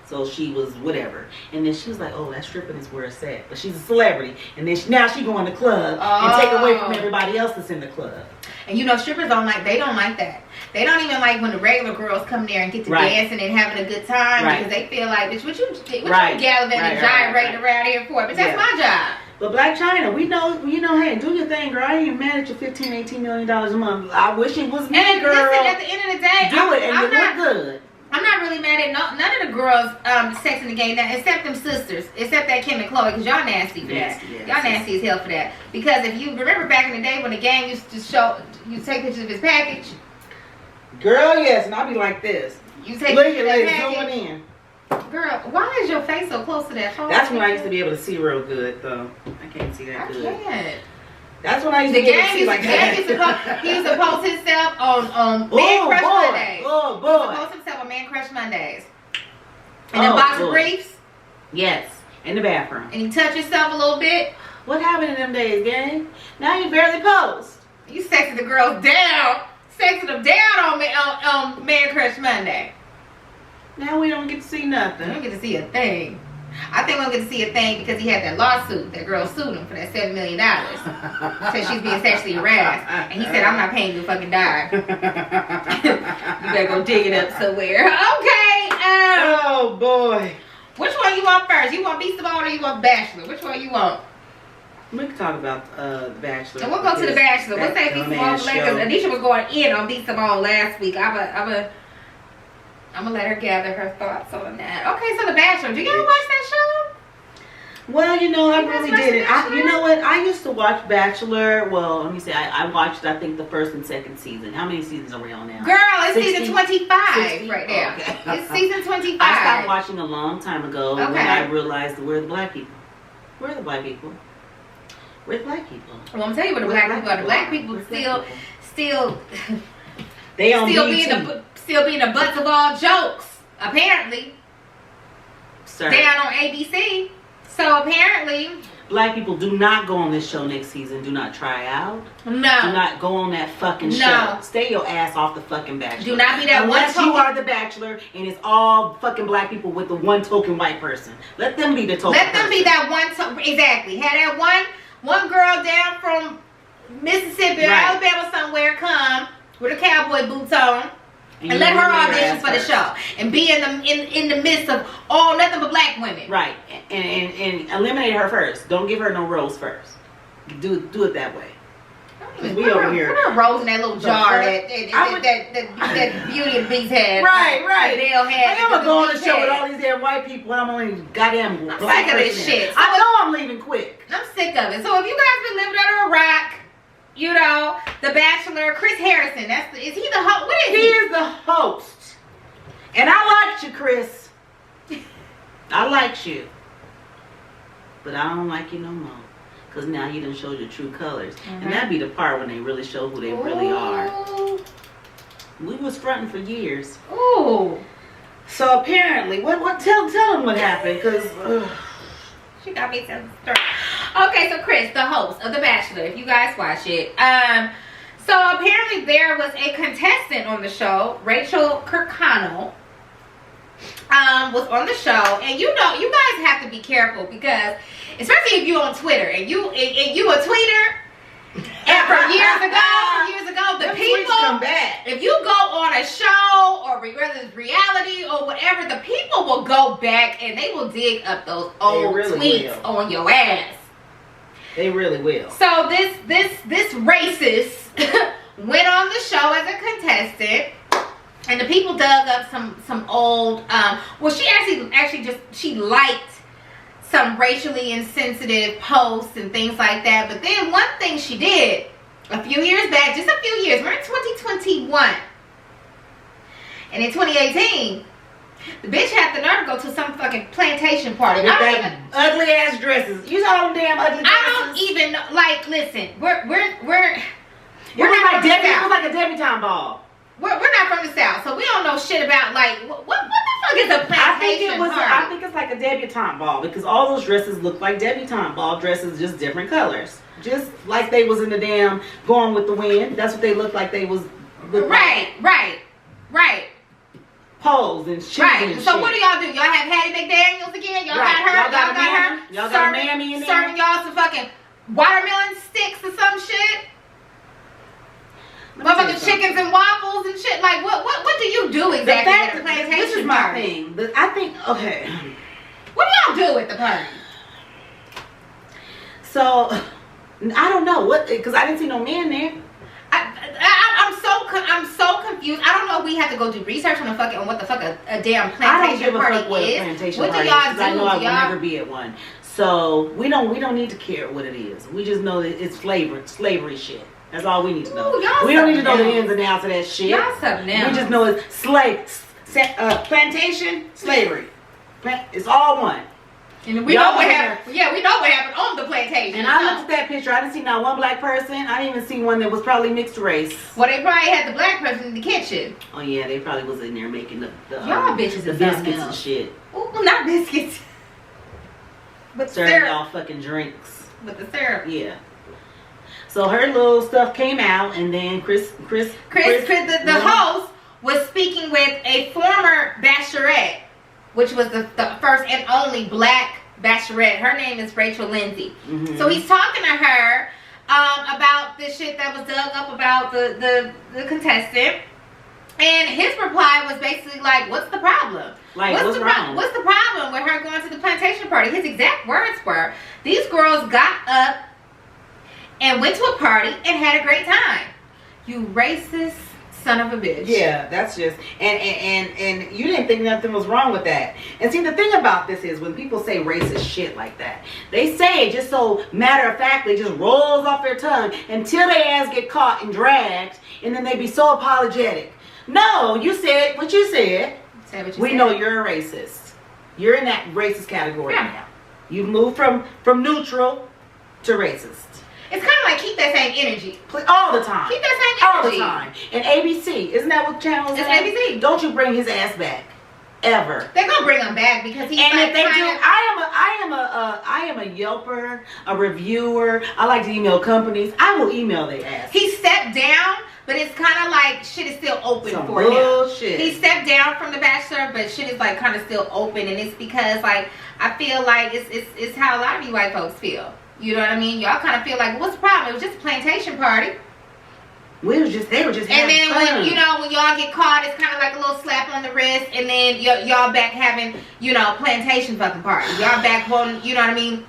So she was whatever. And then she was like, oh, that stripping is where it's at. But she's a celebrity. And then now she go in the club and take away from everybody else that's in the club. And you know, strippers don't like that. They don't even like when the regular girls come there and get to dancing and having a good time because they feel like, bitch, what you gallivanting and gyrating around here for? But that's my job. But Blac Chyna, we know, hey, do your thing, girl. I ain't even mad at your $15, $18 million a month. I wish it was me, and girl. Listen, at the end of the day, do it, and you look good. I'm not really mad at none of the girls sex in the game now, except them sisters, except that Kim and Chloe, because y'all nasty for that. Y'all nasty as hell for that. Because if you remember back in the day when the gang used to show, you take pictures of his package. Girl, yes, and I'll be like this. You take pictures of that package. Zooming in. Girl, why is your face so close to that phone? That's when I used to be able to see real good, though. I can't see that good. I can't. That's when I used to be able to see like that. He used to post himself on Man Crush Mondays. Oh, boy. He used to post himself on Man Crush Mondays. And then boxer briefs. Yes, in the bathroom. And he touched himself a little bit. What happened in them days, gang? Now you barely post. You sexing the girls down. Sexing them down on Man Crush Monday. Now we don't get to see nothing. We don't get to see a thing. I think we don't get to see a thing because he had that lawsuit. That girl sued him for that $7 million. Said she's being sexually harassed. And he said, I'm not paying you a fucking dime. You better go dig it up somewhere. Okay. Oh, boy. Which one you want first? You want Beast of All or you want Bachelor? Which one you want? We can talk about The Bachelor. And we'll go to The Bachelor. We'll say Beast of All because Anisha was going in on Beast of All last week. I'm gonna let her gather her thoughts on that. Okay, so The Bachelor. Do you ever watch that show? Well, you know, I really didn't. You know what? I used to watch Bachelor. Well, let me say, I watched, I think, the first and second season. How many seasons are we on now? Girl, it's 60? Season 25 60? Right now. Okay. It's season 25. I stopped watching a long time ago when I realized that we're the black people. We're the black people. We're the black people. Well, I'm telling you what the black people are. The black people still they on still being the butts of all jokes, apparently. Sir. Down on ABC. So apparently, black people do not go on this show next season. Do not try out. No. Do not go on that fucking show. Stay your ass off the fucking Bachelor. Do not be that Unless you are the Bachelor and it's all fucking black people with the one token white person. Let them be the token Let them be that one. Exactly. Had that one girl down from Mississippi or Alabama somewhere come with her cowboy boots on. And let her audition for the show and be in the midst of nothing but black women. Right. And eliminate her first. Don't give her no rose first. Do it that way. We over here. Put her rose in that little jar that Beauty and the Beast had. Right. They'll have. I'm gonna go on the show with all these damn white people and I'm only goddamn black. Sick of this shit. So I know I'm leaving quick. I'm sick of it. So if you guys been living under a rock, you know, The Bachelor, Chris Harrison, is he the host? What is he? He is the host. And I liked you, Chris. I liked you. But I don't like you no more. Because now you done showed your true colors. And that'd be the part when they really show who they really are. We was fronting for years. Ooh. So apparently, tell them what happened, because... She got me telling the story. Okay, so Chris, the host of The Bachelor, if you guys watch it. So apparently there was a contestant on the show, Rachel Kirkconnell, was on the show. And you know, you guys have to be careful because, especially if you're on Twitter and you a tweeter, and from years ago, the people come back. If you go on a show or whether it's reality or whatever, the people will go back and they will dig up those old tweets on your ass. They really will. So this racist went on the show as a contestant, and the people dug up some old. Well, she actually liked some racially insensitive posts and things like that. But then one thing she did a few years back, just a few years, we're in 2021, and in 2018, the bitch had the nerve to go to some fucking plantation party. With that ugly ass dresses. You saw them damn ugly dresses. I don't even listen. We're not like Debbie. It was like a debutante ball. We're not from the South, so we don't know shit about what the fuck is a plantation party? I think it's like a debutante ball because all those dresses look like debutante ball dresses, just different colors. Just like they was in the damn Going with the Wind. That's what they looked like. They was right. poles and shit. Right. And so shit. what do y'all do? Y'all have Hattie McDaniels again? Y'all got her? Y'all got her? Y'all got a mammy in there? Serving y'all some fucking watermelon sticks or some shit? Motherfucking chickens and waffles and shit. Like, what do you do exactly at a plantation This is my party? thing. I think, okay. What do y'all do at the party? So, I don't know. Because I didn't see no man there. I'm so confused. I don't know if we have to go do research on what the fuck a damn plantation party is. What do y'all do? I know I will never be at one. So we don't need to care what it is. We just know that it's slavery shit. That's all we need to know. Ooh, we don't need to know the ins and outs of that shit. Y'all something else. We just know it's plantation, slavery. It's all one. And we know what happened. Yeah, we know what happened on the plantation. And I looked at that picture. I didn't see not one black person. I didn't even see one that was probably mixed race. Well, they probably had the black person in the kitchen. Oh yeah, they probably was in there making the y'all bitches the biscuits and shit. Ooh, not biscuits. But serving y'all fucking drinks. With the syrup. Yeah. So her little stuff came out, and then Chris the host was speaking with a former bachelorette, which was the first and only black bachelorette. Her name is Rachel Lindsay. Mm-hmm. So he's talking to her about the shit that was dug up about the contestant. And his reply was basically like, what's the problem? Like, what's wrong? What's the problem with her going to the plantation party? His exact words were, these girls got up and went to a party and had a great time. You racist son of a bitch. Yeah, that's just and you didn't think nothing was wrong with that. And see, the thing about this is when people say racist shit like that, they say it just so matter of factly, just rolls off their tongue until their ass get caught and dragged, and then they be so apologetic. No, you said what you said. We know you're a racist. You're in that racist category now. You've moved from neutral to racist. It's kind of like keep that same energy. All the time. Keep that same energy. All the time. And ABC, isn't that what channel is? It's ABC. Don't you bring his ass back. Ever. They're gonna bring him back because he's and like if they do, I am a Yelper, a reviewer. I like to email companies. I will email their ass. He stepped down, but it's kind of like shit is still open for bullshit. him. He stepped down from The Bachelor, but shit is like kind of still open, and it's because like I feel like it's how a lot of you white folks feel. You know what I mean? Y'all kind of feel like, what's the problem? It was just a plantation party. They were just and then fun. when y'all get caught, it's kind of like a little slap on the wrist, and then y'all back having plantation fucking party. Y'all back on you know what I mean,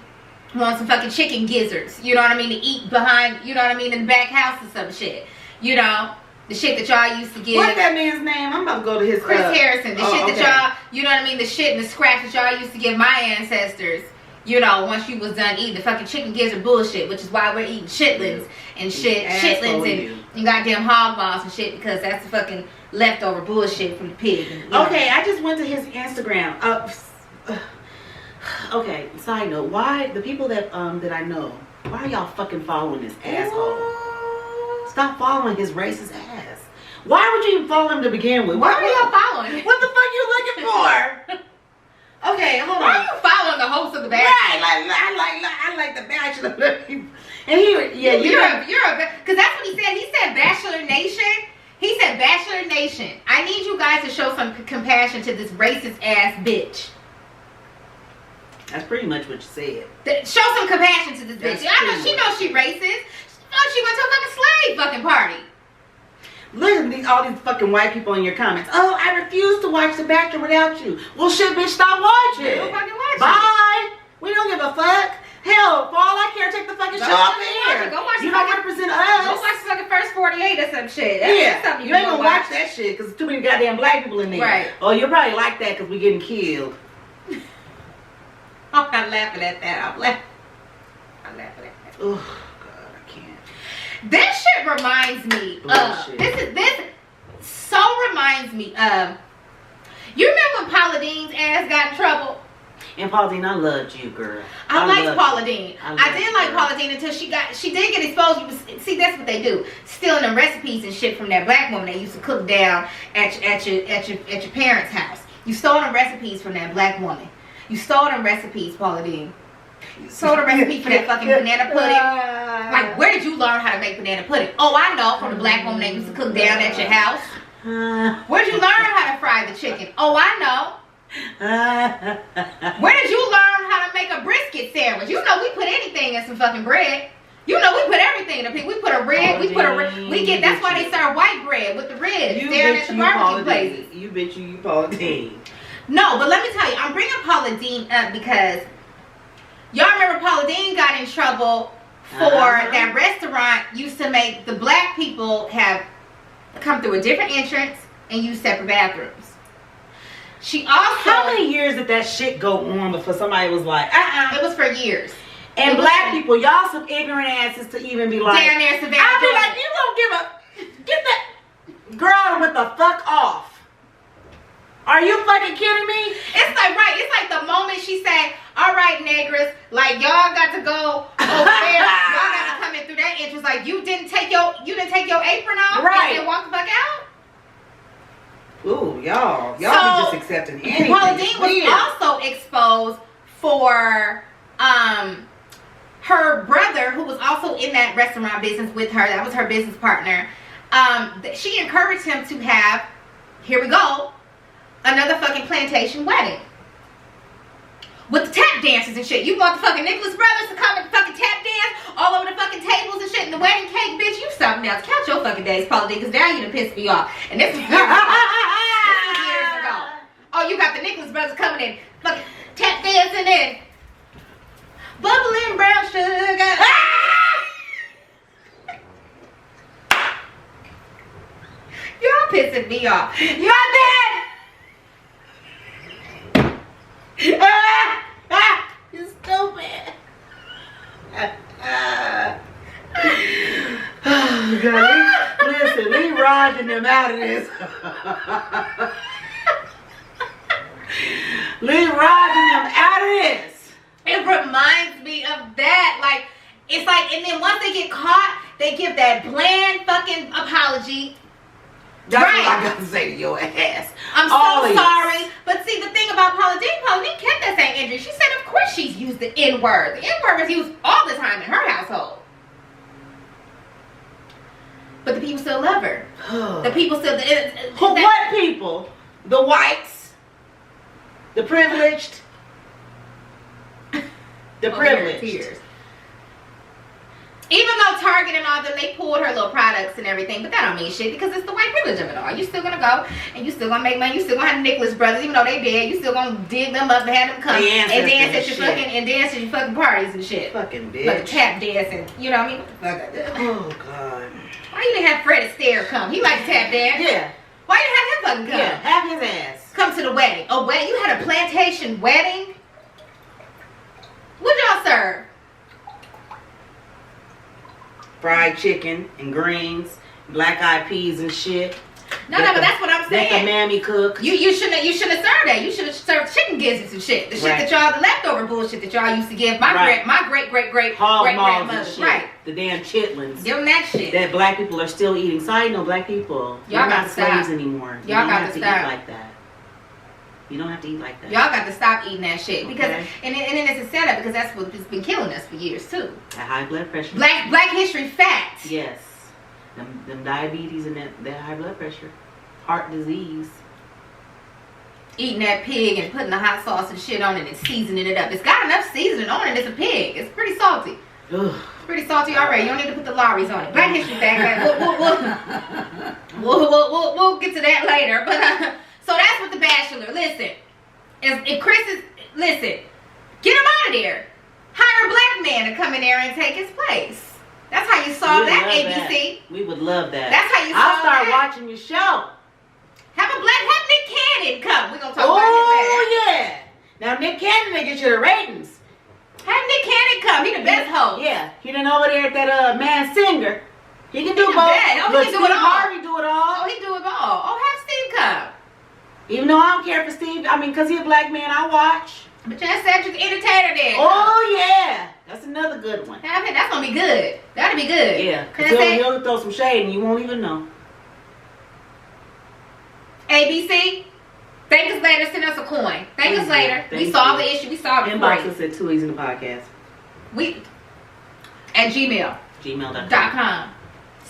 want some fucking chicken gizzards. You know what I mean, to eat behind in the back house or some shit. The shit that y'all used to give. What's that man's name? I'm about to go to his Chris Harrison. The shit that y'all the shit and the scratch that y'all used to give my ancestors. Once you was done eating the fucking chicken gizzard bullshit, which is why we're eating chitlins and chitlins and goddamn hog balls and shit, because that's the fucking leftover bullshit from the pig. Okay, I just went to his Instagram. Okay, side note, why the people that I know, why are y'all fucking following this asshole? Stop following his racist ass. Why would you even follow him to begin with? Why are y'all following? What the fuck you looking for? Okay, hold on. Why are you following the host of The Bachelor? Right, I like The Bachelor. And you're because that's what he said. He said Bachelor Nation. He said Bachelor Nation. I need you guys to show some compassion to this racist ass bitch. That's pretty much what you said. Show some compassion to this bitch. I know she knows she racist. She went to a fucking slave fucking party. Look at all these fucking white people in your comments. Oh, I refuse to watch The Bachelor without you. Well, shit, bitch, stop watching. Don't fucking watch Bye. We don't give a fuck. Hell, for all I care, take the fucking show off the air. Go watch you don't represent us. Go watch the fucking first 48 or some shit. That's something you ain't gonna watch that shit because there's too many goddamn black people in there. Right. Oh, you'll probably like that because we're getting killed. I'm not laughing at that. I'm laughing at that. Oh. This shit reminds me of this so reminds me of, you remember when Paula Dean's ass got in trouble? And Paula Dean, I loved you, girl. I liked Paula Dean. I didn't like Paula Dean until she did get exposed. See, that's what they do, stealing the recipes and shit from that black woman that used to cook down at your parents' house. You stole the recipes from that black woman. You stole them recipes, Paula Dean. You stole the recipe for that fucking banana pudding. Like, where did you learn how to make banana pudding? Oh, I know, from the black woman that used to cook down at your house. Where'd you learn how to fry the chicken? Oh, I know. Where did you learn how to make a brisket sandwich? You know we put anything in some fucking bread. You know we put everything in a pig. We put a rib. That's why they serve white bread with the ribs down at the barbecue places. You bet you Paula Deen. No, but let me tell you, I'm bringing Paula Deen up because y'all remember Paula Deen got in trouble for that restaurant used to make the black people have come through a different entrance and use separate bathrooms. She also... How many years did that shit go on before somebody was like, It was for years. And black people, y'all some ignorant asses to even be like... Down there, Savannah. I'll be like, you don't get that girl with the fuck off. Are you fucking kidding me? It's like the moment she said, all right, niggas, like y'all got to go over there. Y'all got to come in through that entrance. Like you didn't take your apron off and then walk the fuck out. Ooh, y'all be just accepting anything. Paula Deen was also exposed for her brother, who was also in that restaurant business with her. That was her business partner. She encouraged him to have, here we go, another fucking plantation wedding with the tap dancers and shit. You want the fucking Nicholas brothers to come and fucking tap dance all over the fucking tables and shit and the wedding cake, bitch. You something else. Count your fucking days, Paula Deen, because now you done pissed me off. And this was years ago. Oh, you got the Nicholas brothers coming in, fucking tap dancing in, bubbling brown sugar. Y'all pissing me off. Y'all dead. You stupid. Oh, God. Listen, leave Raj and them out of this. Leave Raj and them out of this. It reminds me of that. Like, it's like, and then once they get caught, they give that bland fucking apology. That's what I got to say to your ass. I'm so sorry. But see, the thing about Paula Deen kept that same injury. She said, of course she's used the N-word. The N-word was used all the time in her household. But the people still love her. The people still... What people? The whites? The privileged? The privileged. Tears. Even though Target and all them, they pulled her little products and everything, but that don't mean shit because it's the white privilege of it all. You still gonna go and you still gonna make money. You still gonna have Nicholas brothers, even though they dead. You still gonna dig them up and have them come and dance at your fucking parties and shit. Fucking bitch. Like tap dancing. You know what I mean? Oh God. Why you didn't have Fred Astaire come? He likes tap dance. Yeah. Why you didn't have him fucking come? Yeah, have his ass. Come to the wedding. A wedding? You had a plantation wedding? What'd y'all serve? Fried chicken and greens, black eyed peas and shit. No, but that's what I'm saying. That the mammy cook. You shouldn't have served that. You should have served chicken gizzards and shit. The shit that y'all, the leftover bullshit that y'all used to give my great grandmother. Right. The damn chitlins. Give them that shit. That black people are still eating. Side note, black people, y'all got not slaves anymore. Y'all got to stop. eat like that. You don't have to eat like that. Y'all got to stop eating that shit because, and then it's a setup because that's what's been killing us for years too. That high blood pressure. Black history facts. Yes, them diabetes and that high blood pressure, heart disease. Eating that pig and putting the hot sauce and shit on it and seasoning it up. It's got enough seasoning on it. It's a pig. It's pretty salty. Ugh. It's pretty salty already. You don't need to put the Lawry's on it. Black history fact. We'll get to that later, but. So that's what the Bachelor. Listen, if Chris is get him out of there. Hire a black man to come in there and take his place. That's how you solve that, ABC. We would love that. That's how you solve I'll start that. watching your show. Have Nick Cannon come. We're gonna talk about his ass. Oh yeah. Now Nick Cannon will get you the ratings. Have Nick Cannon come. He the best host. Yeah. He done over there at that Man Singer. He can do both. Oh, he can do it all. Harvey do it all. Oh, he do it all. Oh, have Steve come. Even though I don't care for Steve, I mean, because he's a black man, I watch. But just Cedric the Entertainer there. Oh, yeah. That's another good one. That's going to be good. That'll be good. Yeah, because he'll throw some shade and you won't even know. ABC, thank us later. Send us a coin. Thank us later. We solved the issue. We solved it. Inbox us at 2 E's in the podcast. At gmail.com.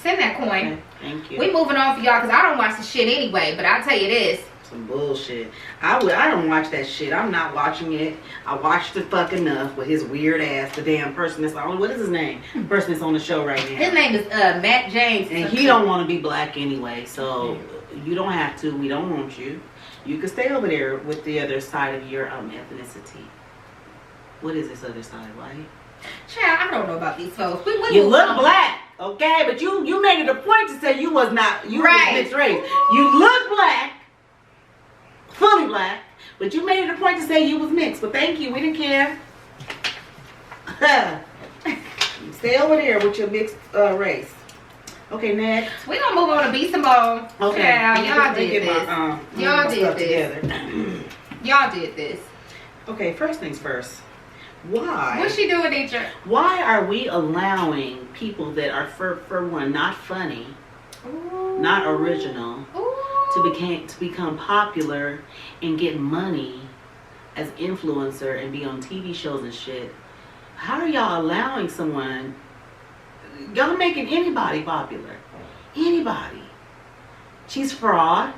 Send that coin. Okay, thank you. We moving on for y'all because I don't watch the shit anyway. But I'll tell you this. Some bullshit. I don't watch that shit. I'm not watching it. I watched it fucking enough with his weird ass. The damn person that's on. What is his name? The person that's on the show right now. His name is Matt James. And he don't want to be black anyway. So you don't have to. We don't want you. You can stay over there with the other side of your ethnicity. What is this other side, right? Child, I don't know about these folks. You look black, okay? But you made it a point to say you was not, you was mixed race. You look black, fully black, but you made it a point to say you was mixed. But thank you, we didn't care. Stay over there with your mixed race. Okay, next. We gonna move on to Beast and Bone. Okay, y'all did this. Y'all did this. Y'all did this. Okay, first things first. Why? What's she doing, Deidre? Why are we allowing people that are, for one, not funny, not original, to become popular and get money as influencer and be on TV shows and shit? How are y'all allowing someone? Y'all making anybody popular. Anybody. She's fraud.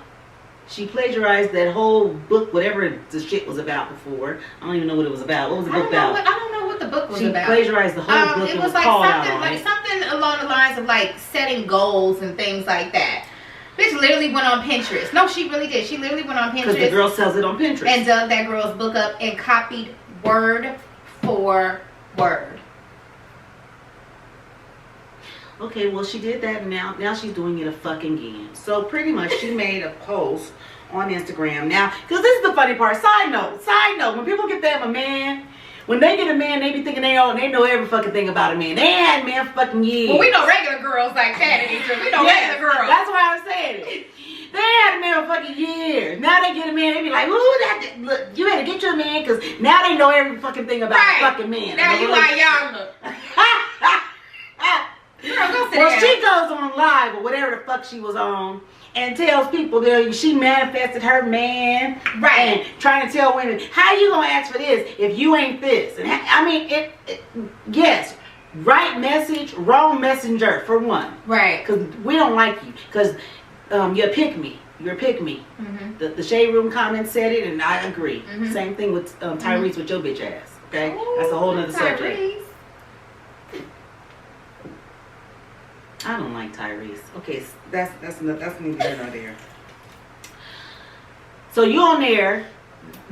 She plagiarized that whole book, whatever the shit was about before. I don't even know what it was about. What was the book about? I don't know what the book was about. She plagiarized the whole book. It was like something along the lines of like setting goals and things like that. Bitch literally went on Pinterest. No, she really did. She literally went on Pinterest. Because the girl sells it on Pinterest. And dug that girl's book up and copied word for word. Okay, well, she did that, and now she's doing it again. So pretty much she made a post on Instagram now, because this is the funny part. Side note, when people get them a man, when they get a man, they be thinking they know every fucking thing about a man. They ain't had a man for fucking years. Well, we know regular girls like that. We know regular girls. That's why I'm saying it. They ain't had a man for fucking years. Now they get a man, they be like, ooh, look, you better get your man, because now they know every fucking thing about a fucking man. Now you are young. Well, she goes on live or whatever the fuck she was on and tells people that she manifested her man, and trying to tell women, how you gonna ask for this if you ain't this? And I mean, yes, right message, wrong messenger for one, right? Because we don't like you, because you're a pick me. You're a pick me. Mm-hmm. The Shade Room comment said it, and I agree. Mm-hmm. Same thing with Tyrese with your bitch ass. Okay, that's a whole nother subject. I don't like Tyrese. Okay, that's neither here nor there. So you on there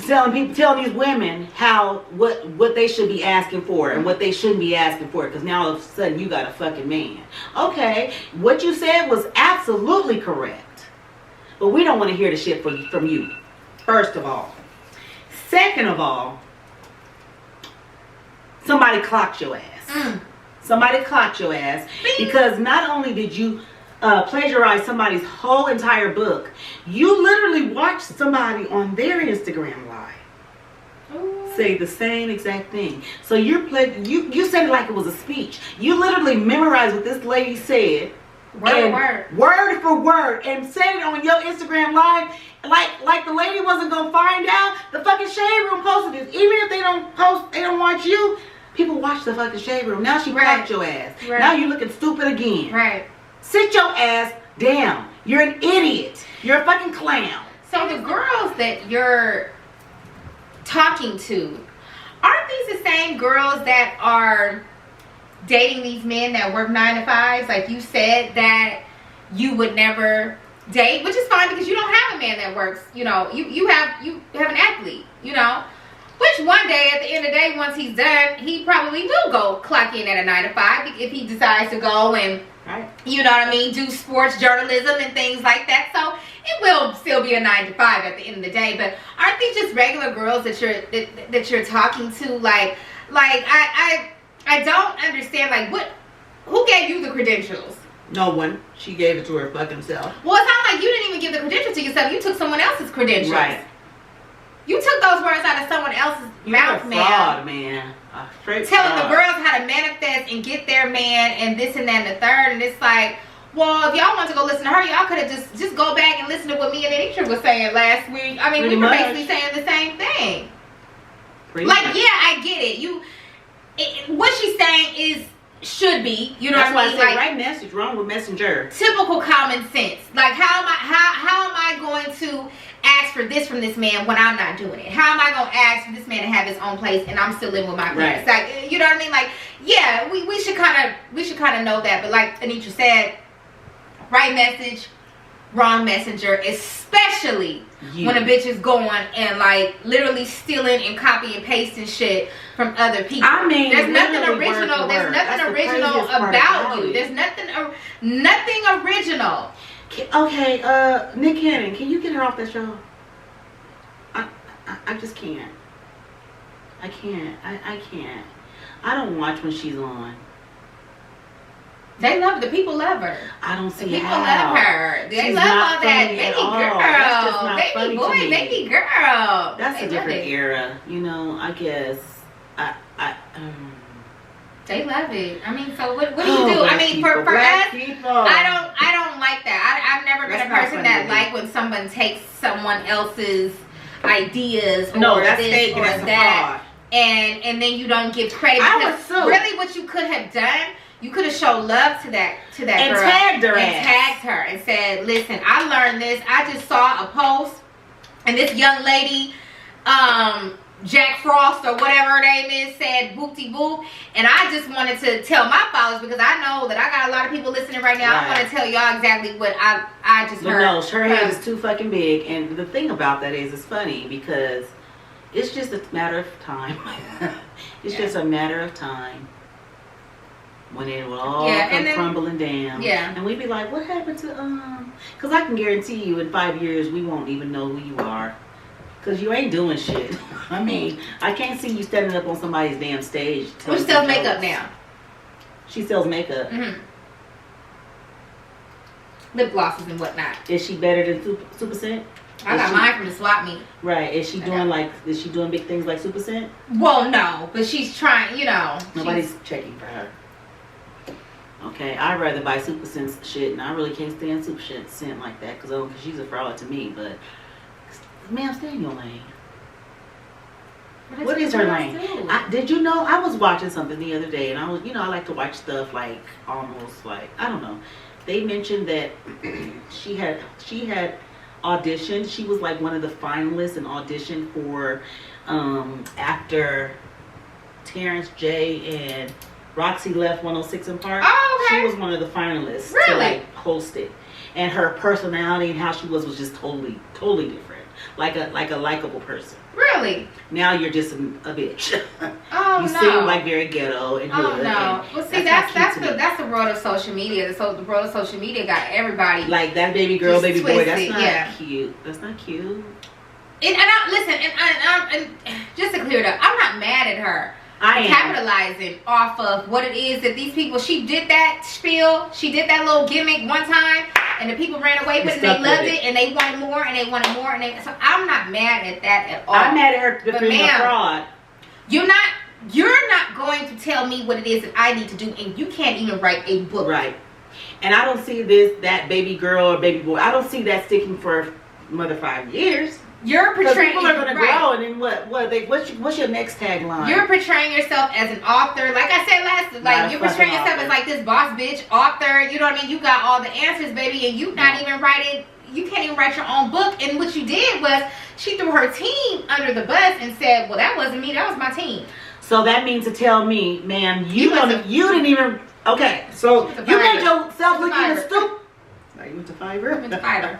telling these women what they should be asking for and what they shouldn't be asking for, because now all of a sudden you got a fucking man. Okay, what you said was absolutely correct, but we don't want to hear the shit from you. First of all, second of all, somebody clocked your ass. Somebody clocked your ass, because not only did you plagiarize somebody's whole entire book, you literally watched somebody on their Instagram live say the same exact thing. So you said it like it was a speech. You literally memorized what this lady said, word for word, and said it on your Instagram live, like the lady wasn't gonna find out. The fucking Shade Room posted this. Even if they don't want you. People watch the fucking Shade Room. Now she cracked your ass. Right. Now you looking stupid again. Right. Sit your ass down. You're an idiot. You're a fucking clown. So the girls that you're talking to, aren't these the same girls that are dating these men that work 9 to 5s? Like you said that you would never date, which is fine because you don't have a man that works. You know, you have an athlete. You know. Which one day, at the end of the day, once he's done, he probably will go clock in at a 9 to 5 if he decides to go and, you know what I mean, do sports journalism and things like that. So it will still be a 9 to 5 at the end of the day. But aren't these just regular girls that you're talking to? Like I don't understand. Like who gave you the credentials? No one. She gave it to her fucking self. Well, it's not like you didn't even give the credentials to yourself. You took someone else's credentials. Right. You took those words out of someone else's mouth, man. Telling the girls how to manifest and get their man and this and that and the third. And it's like, well, if y'all want to go listen to her, y'all could have just go back and listen to what me and Anisha was saying last week. I mean, we were basically saying the same thing. Yeah, I get it. What she's saying is should be, you know That's what I mean? That's why I said right message, wrong with messenger. Typical common sense. Like, how am I going to ask for this from this man when I'm not doing it? How am I going to ask for this man to have his own place and I'm still living with my parents? Right. Like, you know what I mean? Like, yeah, we should kind of know that. But like Anitra said, right message, wrong messenger, especially when a bitch is going and like literally stealing and copy and pasting shit from other people. I mean, there's nothing original. There's nothing original about you. There's nothing original. Okay, Nick Cannon, can you get her off that show? I just can't. I can't. I can't. I don't watch when she's on. They love the people love her. I don't see the people how. love her. They She's love all that baby girl, baby boy, baby girl. That's a different era, you know. I guess. They love it. I mean, so what do you do? I mean, for us, I don't like that. I've never been a person that like when someone takes someone else's ideas or that's this fake or and that, and then you don't give credit. Because really, what you could have done, you could have showed love to that and girl tagged her and tagged her and said, "Listen, I learned this. I just saw a post, and this young lady, Jack Frost or whatever her name is, said boopty boop, and I just wanted to tell my followers because I know that I got a lot of people listening right now. Right. I want to tell y'all exactly what I just heard." No, her head is too fucking big, and the thing about that is, it's funny because it's just a matter of time. It's just a matter of time when it will all come crumbling down. Yeah. And we'd be like, what happened to because I can guarantee you in 5 years we won't even know who you are. Because you ain't doing shit. I mean, I can't see you standing up on somebody's damn stage. Who sells makeup now? She sells makeup. Mm-hmm. Lip glosses and whatnot. Is she better than Super Scent? I got mine from the swap meet. Right. Is she doing big things like Super Scent? Well, no. But she's trying, you know. Nobody's checking for her. Okay, I'd rather buy Super Scent shit, and I really can't stand Super Scent like that because she's a fraud to me, but ma'am, stay in your lane. What is her lane? Did you know? I was watching something the other day, and I was, I like to watch stuff like almost like, I don't know. They mentioned that she had auditioned. She was like one of the finalists and auditioned for after Terrence J and Roxy left 106 in Park. Oh, okay. She was one of the finalists to like host it, and her personality and how she was just totally different. Like a likable person. Really? Now you're just a bitch. Oh, you seem like very ghetto and hood. Oh no. Well, see, that's the world of social media. So the world of social media got everybody like that baby girl, baby boy. That's not cute. That's not cute. And just to clear it up, I'm not mad at her. I am capitalizing off of what it is that these people. She did that spiel. She did that little gimmick one time, and the people ran away with it. And they loved it, and they wanted more, and they wanted more, so I'm not mad at that at all. I'm mad at her for being a fraud. You're not going to tell me what it is that I need to do, and you can't even write a book. Right. And I don't see that baby girl or baby boy. I don't see that sticking for another 5 years. You're portraying. People are going to grow, and then what's your next tagline? You're portraying yourself as an author. Like I said you're portraying yourself as like this boss bitch author. You know what I mean? You got all the answers, baby, and you not even writing. You can't even write your own book. And what you did was she threw her team under the bus and said, "Well, that wasn't me. That was my team." So that means to tell me, ma'am, you didn't even. Okay, so you made yourself look even stupid. You went to Fiverr?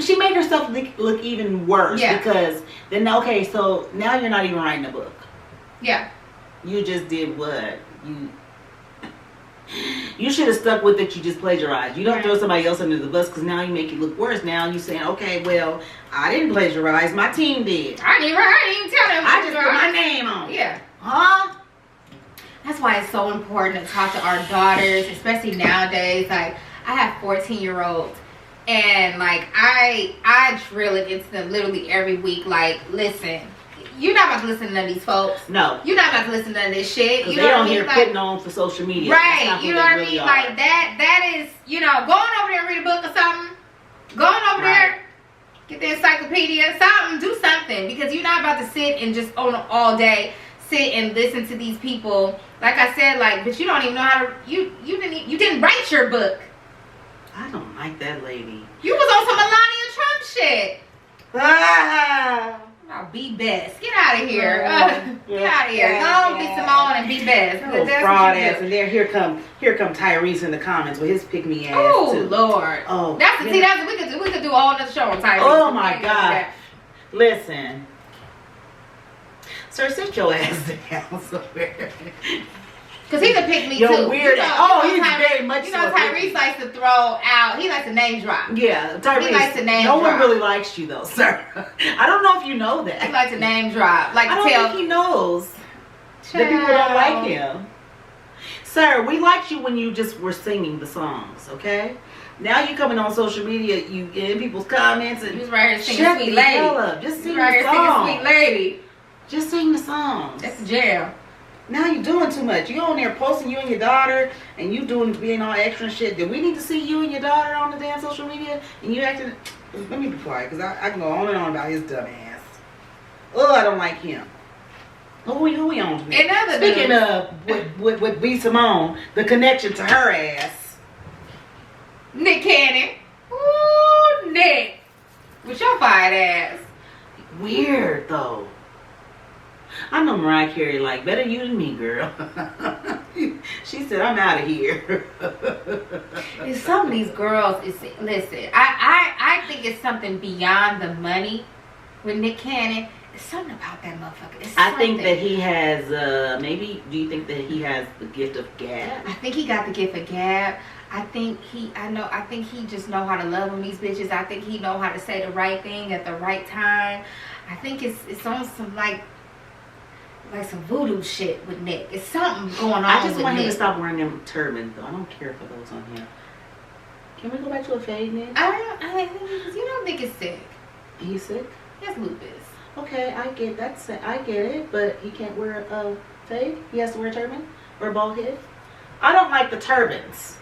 She made herself look even worse because then so now you're not even writing a book. Yeah. You just did what? You should have stuck with it. You just plagiarized. You don't throw somebody else under the bus because now you make it look worse. Now you saying, okay, well, I didn't plagiarize. My team did. I didn't even tell them. I just put my name on it. Yeah. Huh? That's why it's so important to talk to our daughters, especially nowadays. Like, I have 14-year-olds, and like I drill it into them literally every week. Like, listen, you're not about to listen to none of these folks. No, you're not about to listen to none of this shit. You know what I mean? They're putting on for social media, right? You know what I mean? Like that is, going over there and read a book or something. Going over there, get the encyclopedia, something, do something, because you're not about to sit and just own it all day. sit and listen to these people. Like I said, like, but you don't even know how to. You didn't write your book. I don't like that lady. You was on some Melania Trump shit. I'll be best. Get out of here. Get out of here. Go be Simone and be best. Little fraud ass. And there, here come Tyrese in the comments with his pick me ass. Oh too. Lord. Oh, that's we could do all the show on Tyrese. Oh my God. Listen, sir, sit your ass down somewhere. Because he's a pick me too. Weird. He's very much. You know, Tyrese likes to throw out. He likes to name drop. Yeah, Tyrese. He likes to name drop. No one really drop. likes you though, sir. I don't know if you know that. He likes to name drop. Like I don't think he knows that people don't like him. Sir, we liked you when you just were singing the songs, okay? Now you coming on social media, you in people's comments and you right here singing Sweet Lady. Up. Just sing the song. Sweet Lady. Just sing the songs. That's a jam. Now you're doing too much. You on there posting you and your daughter, and you being all extra and shit. Do we need to see you and your daughter on the damn social media? And you acting? Let me be quiet, because I can go on and on about his dumb ass. Oh, I don't like him. Who we on today? Speaking of with B Simone, the connection to her ass. Nick Cannon. Ooh, Nick. With your fired ass. Weird though. I know Mariah Carey like, better you than me, girl. She said, I'm out of here. And some of these girls, listen, I think it's something beyond the money with Nick Cannon. It's something about that motherfucker. I think that he has, do you think that he has the gift of gab? I think he got the gift of gab. I think he just know how to love on these bitches. I think he know how to say the right thing at the right time. I think it's on some like some voodoo shit with Nick. It's something going on. I just want him to stop wearing them turbans, though. I don't care for those on him. Can we go back to a fade, Nick? I think you don't think it's sick. He's sick? He has lupus. Okay, I get that. I get it, but he can't wear a fade. He has to wear a turban or a bald head. I don't like the turbans.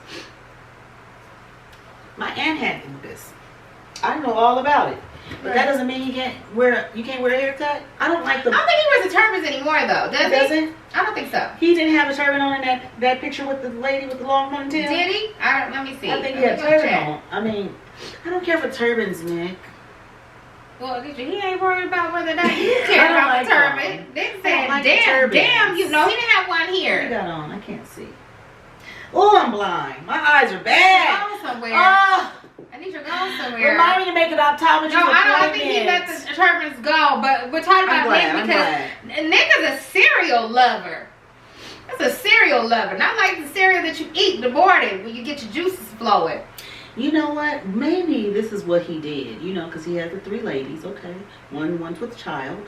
My aunt had lupus. I know all about it. But that doesn't mean you can't wear a haircut. I don't like the. I don't think he wears the turbans anymore though. Does he? Doesn't? I don't think so. He didn't have a turban on in that picture with the lady with the long ponytail. Did he? Let me see. I think he had a turban on. I mean, I don't care for turbans, Nick. Well, he ain't worried about whether or not you care about the turban. Nick said, damn, you know he didn't have one here. What you got on? I can't see. Oh, I'm blind. My eyes are bad. Go somewhere. I need you to go somewhere. Remind me to make it optometrist. No, I think he let the turbans go. But we're talking about Nick because Nick is a cereal lover. That's a cereal lover. Not like the cereal that you eat in the morning when you get your juices flowing. You know what? Maybe this is what he did. You know, because he has the 3 ladies. Okay, one's with a child.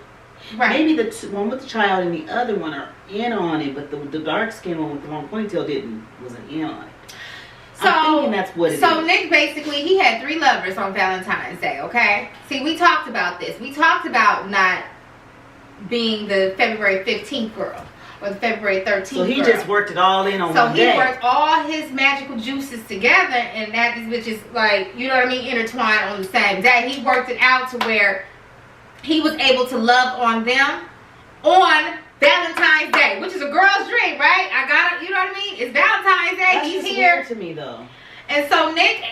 Right. Maybe the one with the child and the other one are in on it, but the dark skinned one with the long ponytail wasn't in on it. So, I'm thinking that's what it is. So Nick basically, he had 3 lovers on Valentine's Day, okay? See, we talked about this. We talked about not being the February 15th girl or the February 13th So he just worked it all in on one day. So he worked all his magical juices together and that is which is like, you know what I mean, intertwined on the same day. He worked it out to where he was able to love on them on Valentine's Day, which is a girl's dream, right? I got it. You know what I mean? It's Valentine's Day. That's He's just here. Weird to me, though. And so Nick,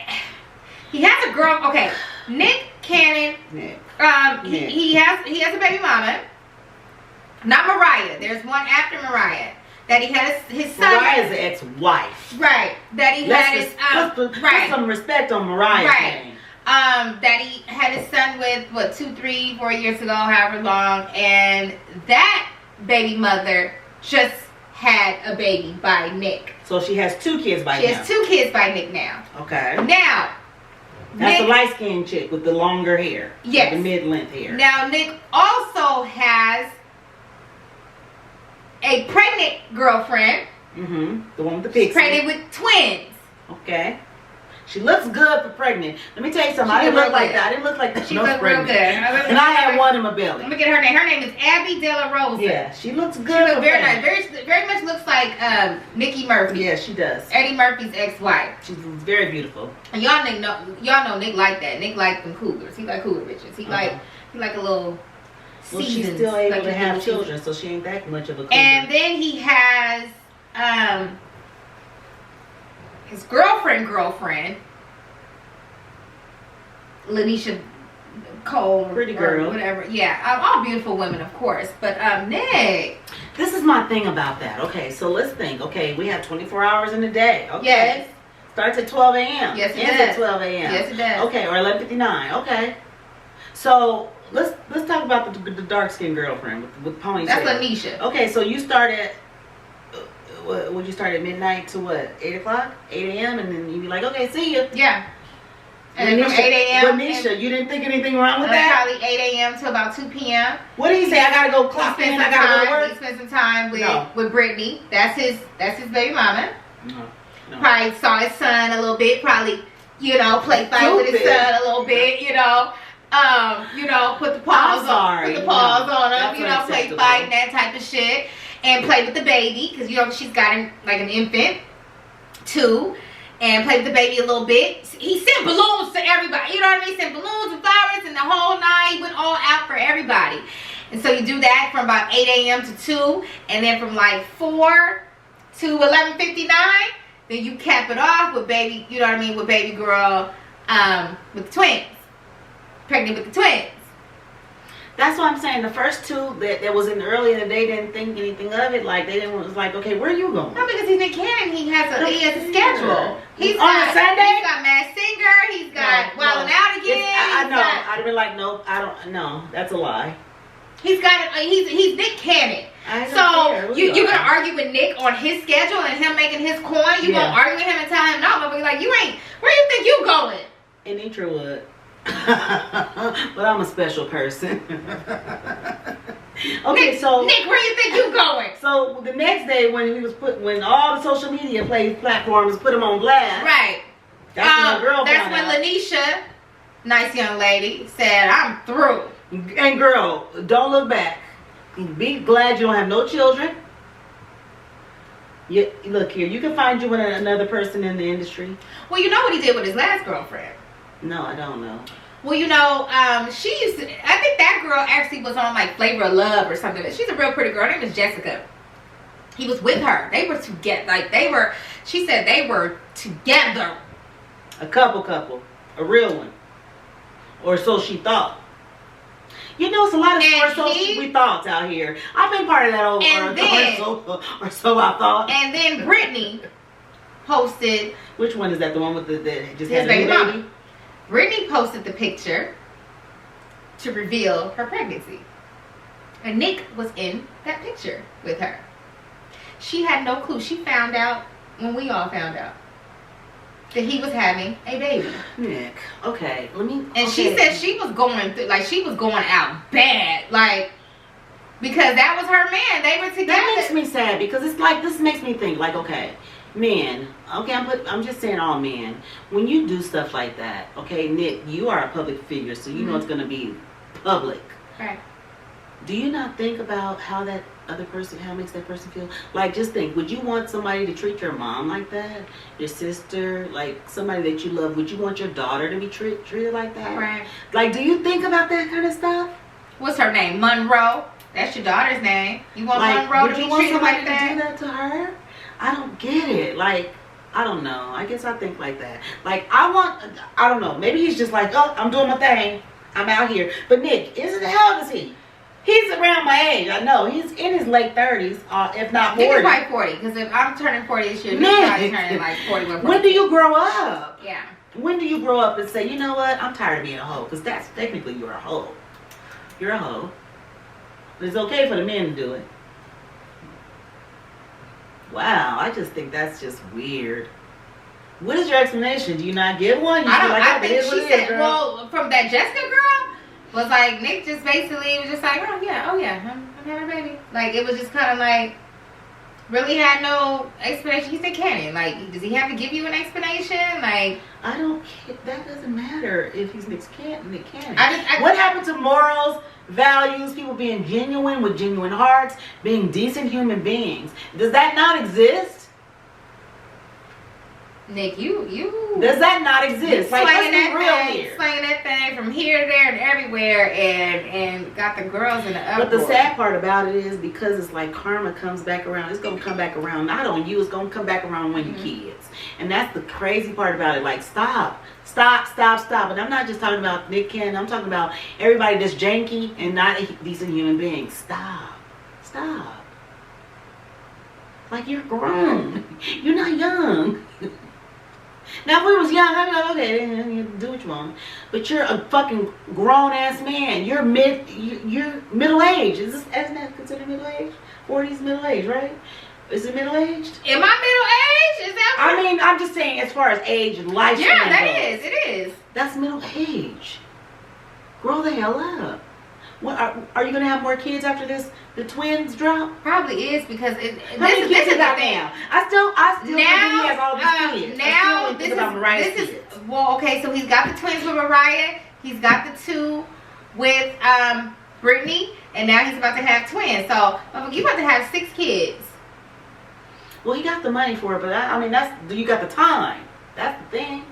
he has a girl. Okay, Nick Cannon. Nick. He has a baby mama. Not Mariah. There's one after Mariah that he had his son. Mariah's the ex-wife. Right. That he had put some respect on Mariah's name. That he had his son with 2, 3, 4 years ago, however long, and that baby mother just had a baby by Nick. So she has 2 kids by now. She has 2 kids by Nick now. Okay. Now, that's the light-skinned chick with the longer hair. Yes. The mid-length hair. Now, Nick also has a pregnant girlfriend. Mm-hmm. The one with the pixie. She's pregnant with twins. Okay. She looks good for pregnant. Let me tell you something. I didn't look like that. I didn't look like that. She looked real good. And I had one in my belly. Let me get her name. Her name is Abby De La Rosa. Yeah, she looks good. She looks very nice. Very much looks like Nikki Murphy. Yeah, she does. Eddie Murphy's ex-wife. She's very beautiful. And y'all know Nick like that. Nick like them cougars. He like cougar bitches. He like a little Well, she's still able to have children, so she ain't that much of a cougar. And then he has his girlfriend, Lanisha Cole, pretty girl, or whatever. Yeah, all beautiful women, of course. But Nick, this is my thing about that. Okay, so let's think. Okay, we have 24 hours in a day. Okay. Yes. Starts at 12 a.m. Yes, it ends does. at 12 a.m. Yes, it does. Okay, or 11:59. Okay. So let's talk about the dark skinned girlfriend with ponytail. That's Lanisha. Okay, so you start at would you start at midnight to what? 8 o'clock, 8 a.m. and then you be like, okay, see you. Yeah. And then from 8 a.m. Lanisha, you didn't think anything wrong with that? Probably 8 a.m. to about 2 p.m. What did he say? I gotta go clock in. I gotta go to work. He spent some time with Brittany. That's his baby mama. No. Probably saw his son a little bit. Probably, play fight with his son a little bit. Put the paws on. Put the paws on him. Play fight and that type of shit. And play with the baby because she's got him like an infant too. And play with the baby a little bit. He sent balloons to everybody. You know what I mean? Sent balloons and flowers and the whole night. He went all out for everybody. And so you do that from about 8 a.m. to 2. And then from like 4 to 11:59. Then you cap it off with baby, with baby girl, with the twins. Pregnant with the twins. That's what I'm saying. The first two that was in the early in the day didn't think anything of it. Like it was like, okay, where are you going? No, because he's in Cannon. He has a schedule. He's on a Sunday. He's got Masked Singer. He's got Wildin' Out again. I know. I'd have been like, nope. I don't. No, that's a lie. He's got it. He's Nick Cannon. So you're gonna argue with Nick on his schedule and him making his coin. You gonna argue with him and tell him no, but like you ain't. Where you think you going? In Intruwood. But I'm a special person. Okay, Nick, where you think you going? So the next day when all the social media platforms put him on blast. Right. That's when Lanisha, nice young lady, said, "I'm through." And girl, don't look back. Be glad you don't have no children. Look here, you can find you another person in the industry. Well, you know what he did with his last girlfriend. No, I don't know. Well, she used to, I think that girl actually was on like Flavor of Love or something. She's a real pretty girl. Her name is Jessica. He was with her. They were together. She said they were together. A couple. A real one. Or so she thought. It's a lot of we thoughts out here. I've been part of that or so I thought. And then Brittany posted. Which one is that? The one with the just his had baby a baby? mama. Brittany posted the picture to reveal her pregnancy. And Nick was in that picture with her. She had no clue. She found out when we all found out that he was having a baby. Nick, okay, she said she was going through, she was going out bad, because that was her man. They were together. That makes me sad because it's like, this makes me think, okay, men, okay, I'm just saying all men, when you do stuff like that, okay, Nick, you are a public figure, so you know it's going to be public. Right. Do you not think about how that other person, how it makes that person feel? Just think, would you want somebody to treat your mom like that? Your sister, somebody that you love, would you want your daughter to be treated like that? Right. Do you think about that kind of stuff? What's her name? Monroe? That's your daughter's name. You want Monroe to be treated like that? To do that to her? I don't get it. I don't know. I guess I think like that. I don't know. Maybe he's just like, oh, I'm doing my thing. I'm out here. But Nick, how old is he? He's around my age. I know. He's in his late 30s, if not 40. He's like 40, because if I'm turning 40 this year, Nick's probably turning 40. When do you grow up? Yeah. When do you grow up and say, you know what, I'm tired of being a hoe? Because that's technically you're a hoe. You're a hoe. But it's okay for the men to do it. Wow, I just think that's just weird. What is your explanation? Do you not give one? I think she said, from that Jessica girl, was Nick just basically was just like, oh yeah, I'm having a baby. It was just kind of really had no explanation. He said Cannon. Does he have to give you an explanation? I don't care. That doesn't matter if he's Nick Cannon. What happened to morals, values, people being genuine with genuine hearts, being decent human beings? Does that not exist? Nick, you does that not exist? Like, let's be real here. Slinging that thing from here to there and everywhere, and got the girls in the uproar. But the sad part about it is because it's like karma comes back around. It's gonna come back around. Not on you. It's gonna come back around on your kids. And that's the crazy part about it. Like, stop. And I'm not just talking about Nick Cannon. I'm talking about everybody that's janky and not a decent human being. Stop. Like, you're grown. You're not young. Now, if we was young, I'd be like, okay, then do what you want. But you're a fucking grown-ass man. You're middle-aged. Isn't that considered middle-aged? 40s middle-aged, right? Is it middle-aged? Am I middle-aged? Is that I mean, I'm just saying as far as age and lifespan goes. Yeah, that is. It is. That's middle-age. Grow the hell up. What, are you going to have more kids after this? The twins drop? Probably is, because this is the thing. I still think he has all these kids. Now, this is well, okay, so he's got the twins with Mariah. He's got the 2 with Brittany. And now he's about to have twins. So, you're about to have 6 kids. Well, he got the money for it, but I mean, you got the time. That's the thing.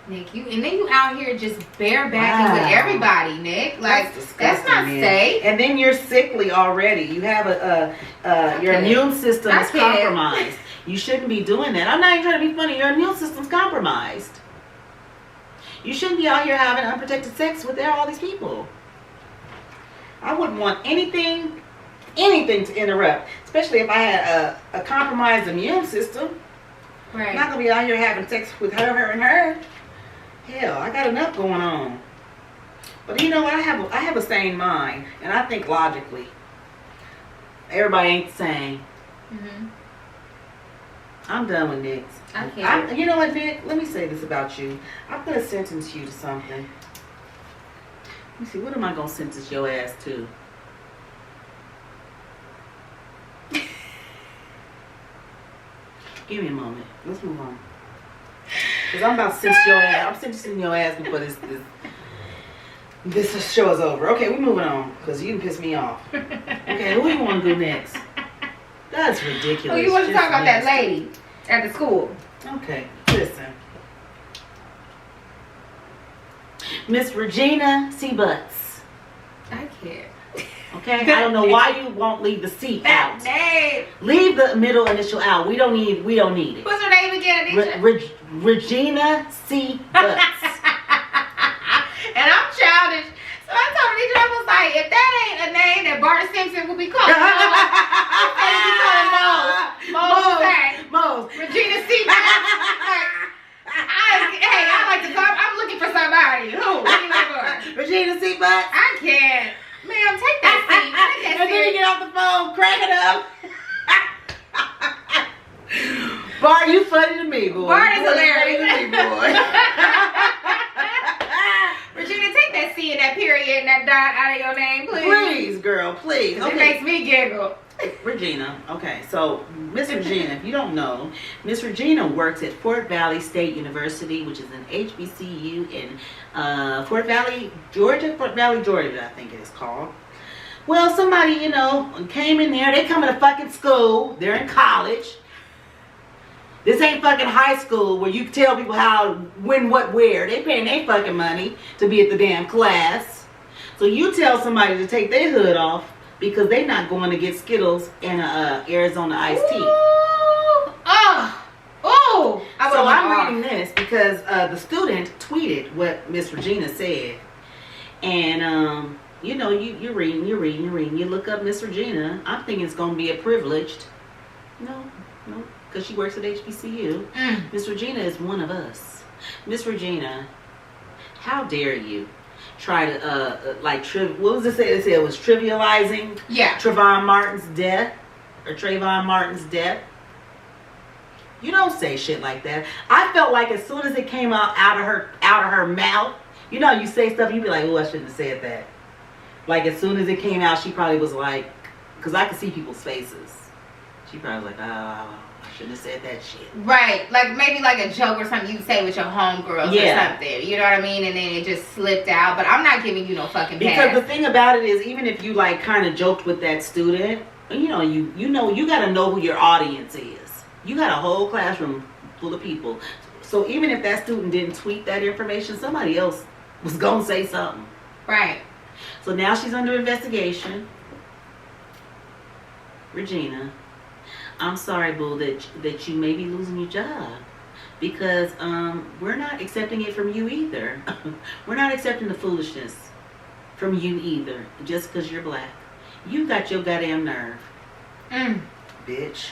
Nick, and then you out here just barebacking with everybody, Nick. Like, that's not safe. And then you're sickly already. You have your immune system is compromised. You shouldn't be doing that. I'm not even trying to be funny. Your immune system's compromised. You shouldn't be out here having unprotected sex with all these people. I wouldn't want anything to interrupt, especially if I had a compromised immune system. Right. I'm not gonna be out here having sex with her, and her. Hell, I got enough going on. But you know what? I have a sane mind, and I think logically. Everybody ain't the same. I'm done with Nick. You know what, Nick? Let me say this about you. I'm gonna sentence you to something. Let me see. What am I gonna sentence your ass to? Give me a moment. Let's move on. Because I'm about to sentence your ass. I'm sentencing your ass before this show is over. Okay, we're moving on. Because you can piss me off. Okay, who do you want to do next? That's ridiculous. Oh, you want to talk about that lady at the school? Okay, listen. Miss Regina C. Butts. I can't. Okay, I don't know why you won't leave the C out. Name. Leave the middle initial out. We don't need it. What's her name again? Regina C. Butts. And I'm childish, so I told Deidre, I was like, if that ain't a name that Bart Simpson will be calling, Mose. Regina C. Butts. I'm looking for somebody. Who? What are you looking for? Regina C. Butts. I can't. Ma'am, take that seat. And then you get off the phone, crack it up. Bart, you funny to me, boy. Bart is hilarious. Funny to me, boy. Regina, take that C and that period and that dot out of your name, please. Please, girl, please. Okay. It makes me giggle. Regina. Okay, so Miss Regina, if you don't know, Miss Regina works at Fort Valley State University, which is an HBCU in Fort Valley, Georgia, I think it is called. Well, somebody, came in there. They come to fucking school. They're in college. This ain't fucking high school where you tell people how, when, what, where. They paying their fucking money to be at the damn class. So you tell somebody to take their hood off because they're not going to get Skittles and Arizona iced tea. So I'm reading this because the student tweeted what Miss Regina said. And, you're reading. You look up Miss Regina. I'm thinking it's going to be a privileged. No. Because she works at HBCU. Miss Regina is one of us. Miss Regina, how dare you try to what was it say? It said it was trivializing Trayvon Martin's death. You don't say shit like that. I felt like as soon as it came out of her mouth, you say stuff, you be like, oh, I shouldn't have said that. Like as soon as it came out, she probably was like, because I could see people's faces. She probably was like, oh, shouldn't have said that shit. Right. Like maybe like a joke or something you say with your homegirls or something. You know what I mean? And then it just slipped out. But I'm not giving you no fucking pass. Because the thing about it is, even if you like kind of joked with that student, you gotta know who your audience is. You got a whole classroom full of people. So even if that student didn't tweet that information, somebody else was going to say something. Right. So now she's under investigation. Regina, I'm sorry, boo, that you may be losing your job. Because we're not accepting it from you either. We're not accepting the foolishness from you either. Just because you're black. You got your goddamn nerve. Bitch.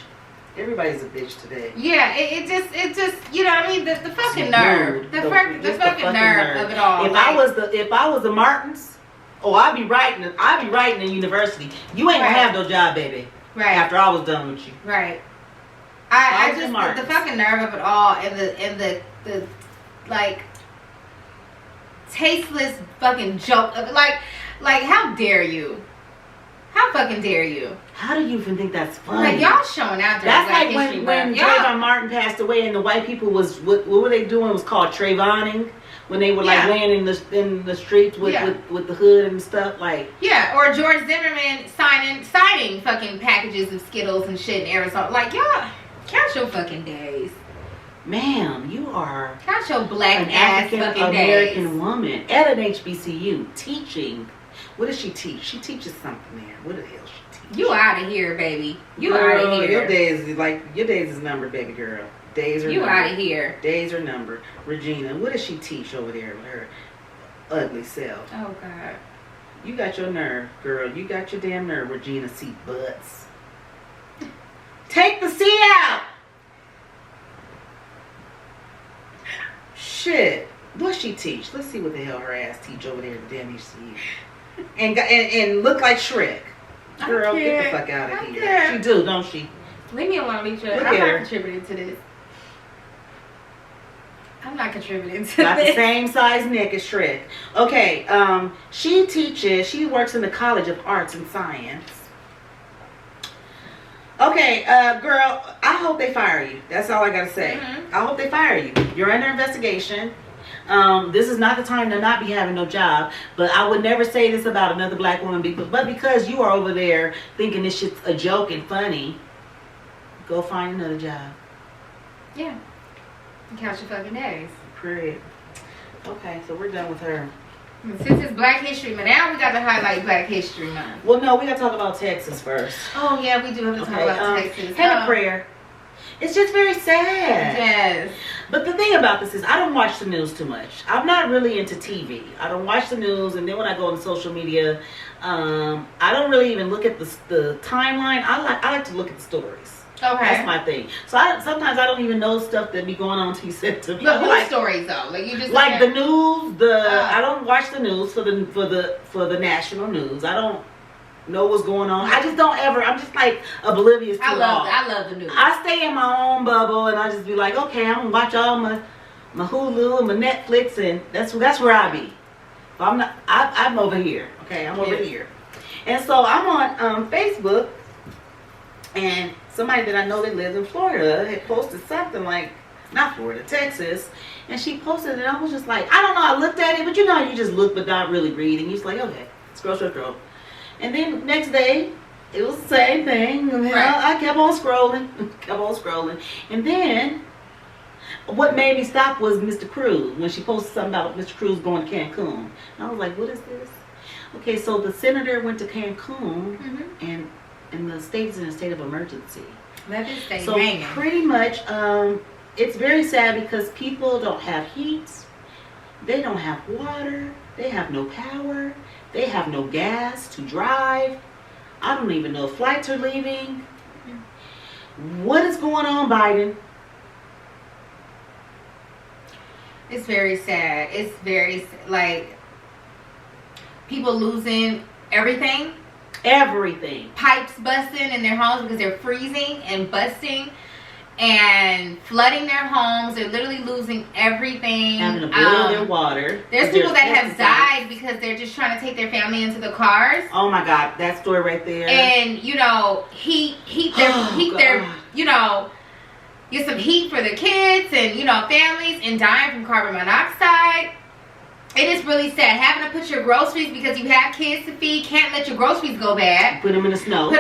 Everybody's a bitch today. Yeah, it just, you know what I mean? The fucking nerve. The fucking nerve of it all. If I was the Martins, I'd be writing in university. You ain't gonna have no job, baby. Right. After I was done with you. Right. I just the fucking nerve of it all, and the like tasteless fucking joke of it. Like how dare you? How fucking dare you? How do you even think that's funny? Like y'all showing out there. That's like when Trayvon Martin passed away and the white people was what were they doing? It was called Trayvoning. When they were like laying in the streets with the hood and stuff, like or George Zimmerman signing fucking packages of Skittles and shit in Arizona. Like y'all, count your fucking days, ma'am. You are count your black ass fucking American days. Woman at an HBCU teaching. What does she teach? She teaches something there. What the hell she teach? You out of here, baby. You out of here. Your days is numbered, baby girl. Days are you numbered. Out of here. Days are numbered. Regina, what does she teach over there with her ugly self? Oh God. You got your nerve, girl. You got your damn nerve, Regina C. Butts. Take the C out. Shit. What she teach? Let's see what the hell her ass teach over there at the damn HCU. And look like Shrek. Girl, get the fuck out of here. Care. She do, don't she? Leave me alone, Leisha. I'm not contributing to this. I'm not contributing to Got this. the same size neck as Shrek. Okay, she works in the College of Arts and Science. Okay, girl, I hope they fire you. That's all I gotta say. Mm-hmm. I hope they fire you. You're under investigation. This is not the time to not be having no job, but I would never say this about another black woman, but because you are over there thinking this shit's a joke and funny, go find another job. Yeah. Count your fucking days. Period. Okay, so we're done with her. Since it's Black History Month, now we got to highlight Black History Month. Well, no, we got to talk about Texas first. Oh, yeah, we do have to talk about Texas. And a prayer. It's just very sad. Yes. But the thing about this is I don't watch the news too much. I'm not really into TV. I don't watch the news, and then when I go on social media, I don't really even look at the timeline. I like to look at the stories. Okay. That's my thing. So sometimes I don't even know stuff that be going on until you said to me. But whose stories though? Like you just like the news. I don't watch the news for the national news. I don't know what's going on. I just don't ever. I'm just like oblivious to it all. I love the news. I stay in my own bubble and I just be like, okay, I'm gonna watch all my Hulu and my Netflix, and that's where I be. But I'm over here. Okay, I'm over here. And so I'm on Facebook, and somebody that I know that lives in Florida had posted something like, not Florida, Texas, and she posted it, and I was just like, I don't know, I looked at it, but you know, you just look but not really read, and you're just like, okay, scroll. And then next day, it was the same thing, and then I kept on scrolling, and then what made me stop was Mr. Cruz, when she posted something about Mr. Cruz going to Cancun. And I was like, what is this? Okay, so the senator went to Cancun, and the state is in a state of emergency. So pretty much, it's very sad because people don't have heat, they don't have water, they have no power, they have no gas to drive. I don't even know if flights are leaving. What is going on, Biden? It's very sad. It's very, like, people losing everything. Pipes busting in their homes because they're freezing and busting and flooding their homes. They're literally losing everything. Having to boil their water. There's people that have died because they're just trying to take their family into the cars. Oh my God, that story right there. And you know, heat their you know, get some heat for the kids and you know families, and dying from carbon monoxide. It is really sad having to put your groceries, because you have kids to feed, can't let your groceries go bad. Put them in the snow.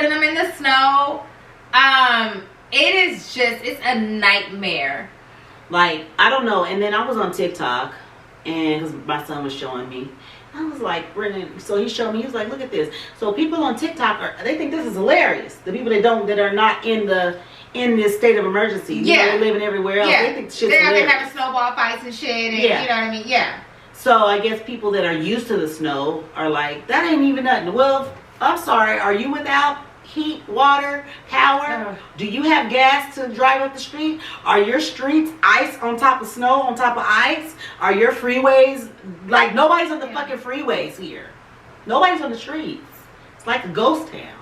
It is just, it's a nightmare. Like, I don't know. And then I was on TikTok, and because my son was showing me, I was like, Brennan. So he showed me. He was like, look at this. So people on TikTok they think this is hilarious. The people that are not in this state of emergency. Yeah, they're living everywhere else. Yeah. They think shit's hilarious. They're having snowball fights and shit. And, you know what I mean? Yeah. So I guess people that are used to the snow are like, that ain't even nothing. Well, I'm sorry. Are you without heat, water, power? Do you have gas to drive up the street? Are your streets ice on top of snow, on top of ice? Are your freeways, like, nobody's on the fucking freeways here. Nobody's on the streets. It's like a ghost town.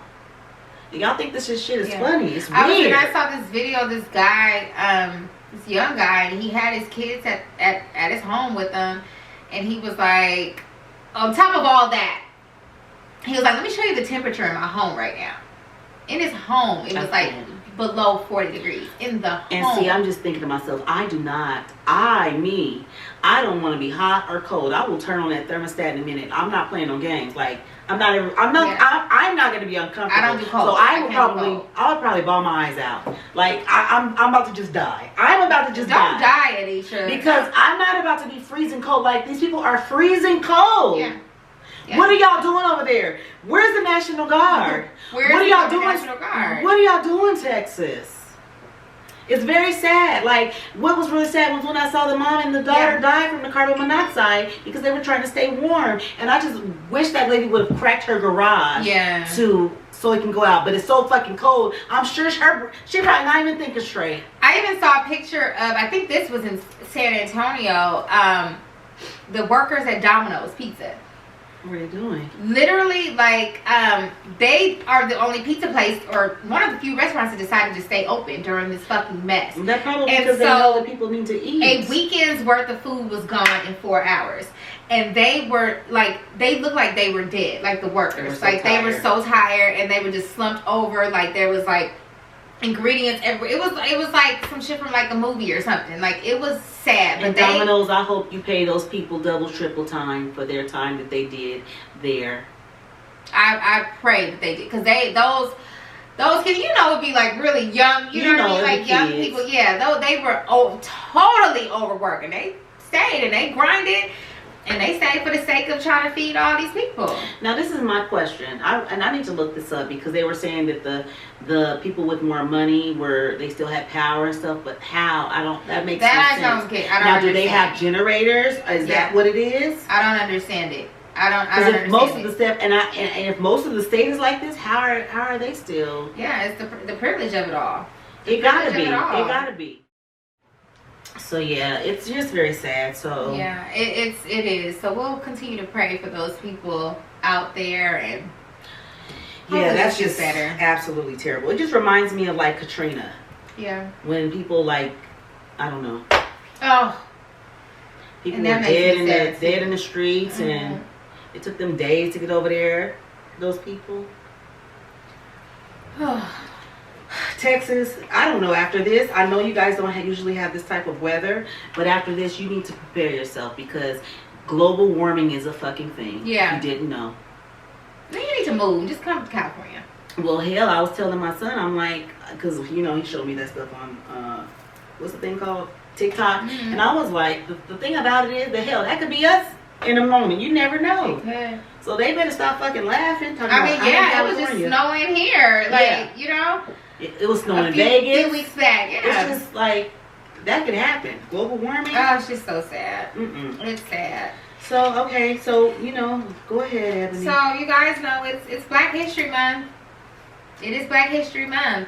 Y'all think this shit is funny. It's weird. I saw this video of this guy, this young guy, and he had his kids at his home with him, and he was like, on top of all that, he was like, let me show you the temperature in my home right now. In his home, it was like below 40 degrees in the home. And see, I'm just thinking to myself, I don't want to be hot or cold. I will turn on that thermostat in a minute. I'm not playing no games. Like, I'm not going to be uncomfortable. I don't do cold. So I would probably bawl my eyes out. Like, I'm about to just die. I'm about to just die. Don't die, Anisha. Because I'm not about to be freezing cold. Like, these people are freezing cold. Yeah. Yeah. What are y'all doing over there? Where's the National Guard? What are y'all doing? National Guard? What are y'all doing, Texas? It's very sad. Like, what was really sad was when I saw the mom and the daughter die from the carbon monoxide because they were trying to stay warm. And I just wish that lady would have cracked her garage so it can go out. But it's so fucking cold. I'm sure she probably not even thinking straight. I even saw a picture of, I think this was in San Antonio, the workers at Domino's Pizza. What are they doing? Literally, like, they are the only pizza place or one of the few restaurants that decided to stay open during this fucking mess. That's probably because they know that people need to eat. A weekend's worth of food was gone in 4 hours. And they were, like, they looked like they were dead, like the workers. They were so tired and they were just slumped over. Like, there was, like, ingredients everywhere. It was like some shit from, like, a movie or something. Like, it was sad. And Domino's, I hope you pay those people double, triple time for their time that they did there. I pray that they did, because those kids, would be like really young, you know what I mean, like young kids. People. Yeah, though they were totally overworking. They stayed and they grinded. And they stayed for the sake of trying to feed all these people. Now, this is my question. I need to look this up because they were saying that the people with more money they still had power and stuff. But how? That makes no sense. I don't understand. Now, do they have generators? Is that what it is? I don't understand it. I don't understand most of the stuff, and if most of the state is like this, how are they still? Yeah, it's the privilege of it all. It gotta be. It gotta be. So yeah, it's just very sad. So yeah, it is. So we'll continue to pray for those people out there, and that's just better. Absolutely terrible. It just reminds me of like Katrina. Yeah. When people I don't know. Oh. People were dead in the streets, and it took them days to get over there. Those people. Texas, I don't know, after this, I know you guys don't usually have this type of weather, but after this, you need to prepare yourself because global warming is a fucking thing. Yeah. You didn't know. You need to move. Just come to California. Well, hell, I was telling my son, I'm like, because, he showed me that stuff on, what's the thing called? TikTok. Mm-hmm. And I was like, the thing about it is, that could be us in a moment. You never know. Okay. So they better stop fucking laughing. It was just snowing here. It was snowing in Vegas. A few weeks back, yeah. It's just like, that could happen. Global warming. Oh, it's just so sad. It's sad. So, okay. So, go ahead, Ebony. So, you guys know it's Black History Month. It is Black History Month.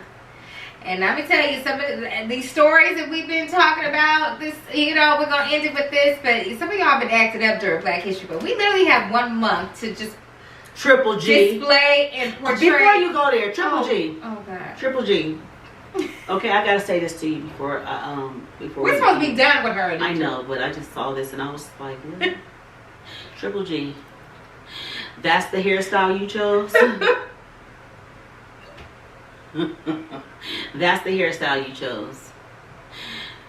And let me tell you, some of these stories that we've been talking about, this, we're going to end it with this, but some of y'all have been acting up during Black History Month. We literally have 1 month to just Triple G. display and portray. Before you go there, Triple G. Oh, God. Triple G. Okay, I gotta say this to you before we're supposed to be done with her. I know, but I just saw this and I was like, what? Triple G. That's the hairstyle you chose? That's the hairstyle you chose.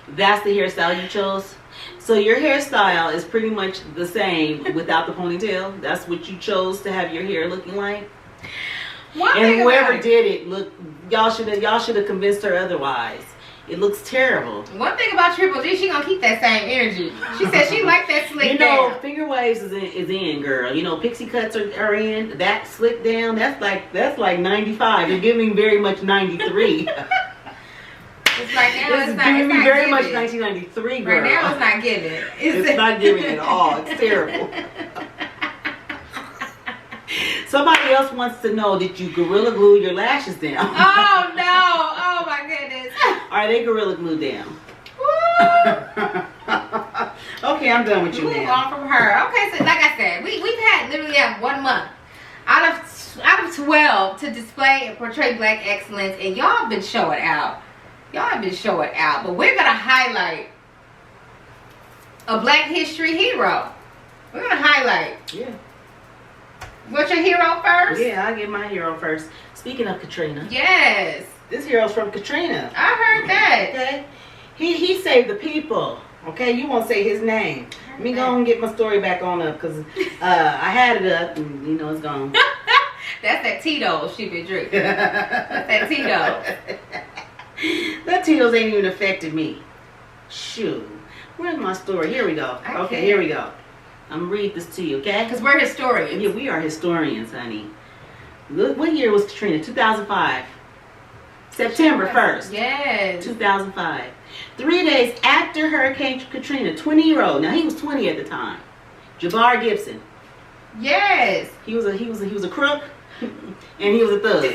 That's the hairstyle you chose. So your hairstyle is pretty much the same without the ponytail. That's what you chose to have your hair looking like. And whoever did it, look, y'all should have convinced her otherwise. It looks terrible. One thing about Triple G, she gonna keep that same energy. She said she like that slick down. Finger waves is in, girl. Pixie cuts are in. That slick down, that's like 95. They're giving very much 93. It's like now it's not giving me very much it. 1993, girl. Right now it's not giving it. It's not giving at all. It's terrible. Somebody else wants to know, did you Gorilla Glue your lashes down? Oh no! Oh my goodness! Are they Gorilla Glue down? Okay, I'm done with you now. Move on from her. Okay, so like I said, we've had literally 1 month out of 12 to display and portray Black excellence, and y'all have been showing out. But we're gonna highlight a Black history hero. We're gonna highlight. Yeah. What's your hero first? Yeah, I'll get my hero first. Speaking of Katrina. Yes. This hero's from Katrina. I heard that. Okay. He saved the people. Okay, you won't say his name. Let me go and get my story back on up because I had it up and it's gone. That's that Tito's she been drinking. That's that Tito's. That Tito's ain't even affected me. Shoot. Where's my story? Here we go. Okay, here we go. I'm going to read this to you, okay? Because we're historians. Yeah, we are historians, honey. What year was Katrina? 2005. September 1st. Yes. 2005. 3 days after Hurricane Katrina, 20-year-old. Now, he was 20 at the time. Jabbar Gibson. Yes. He was a crook, and he was a thug.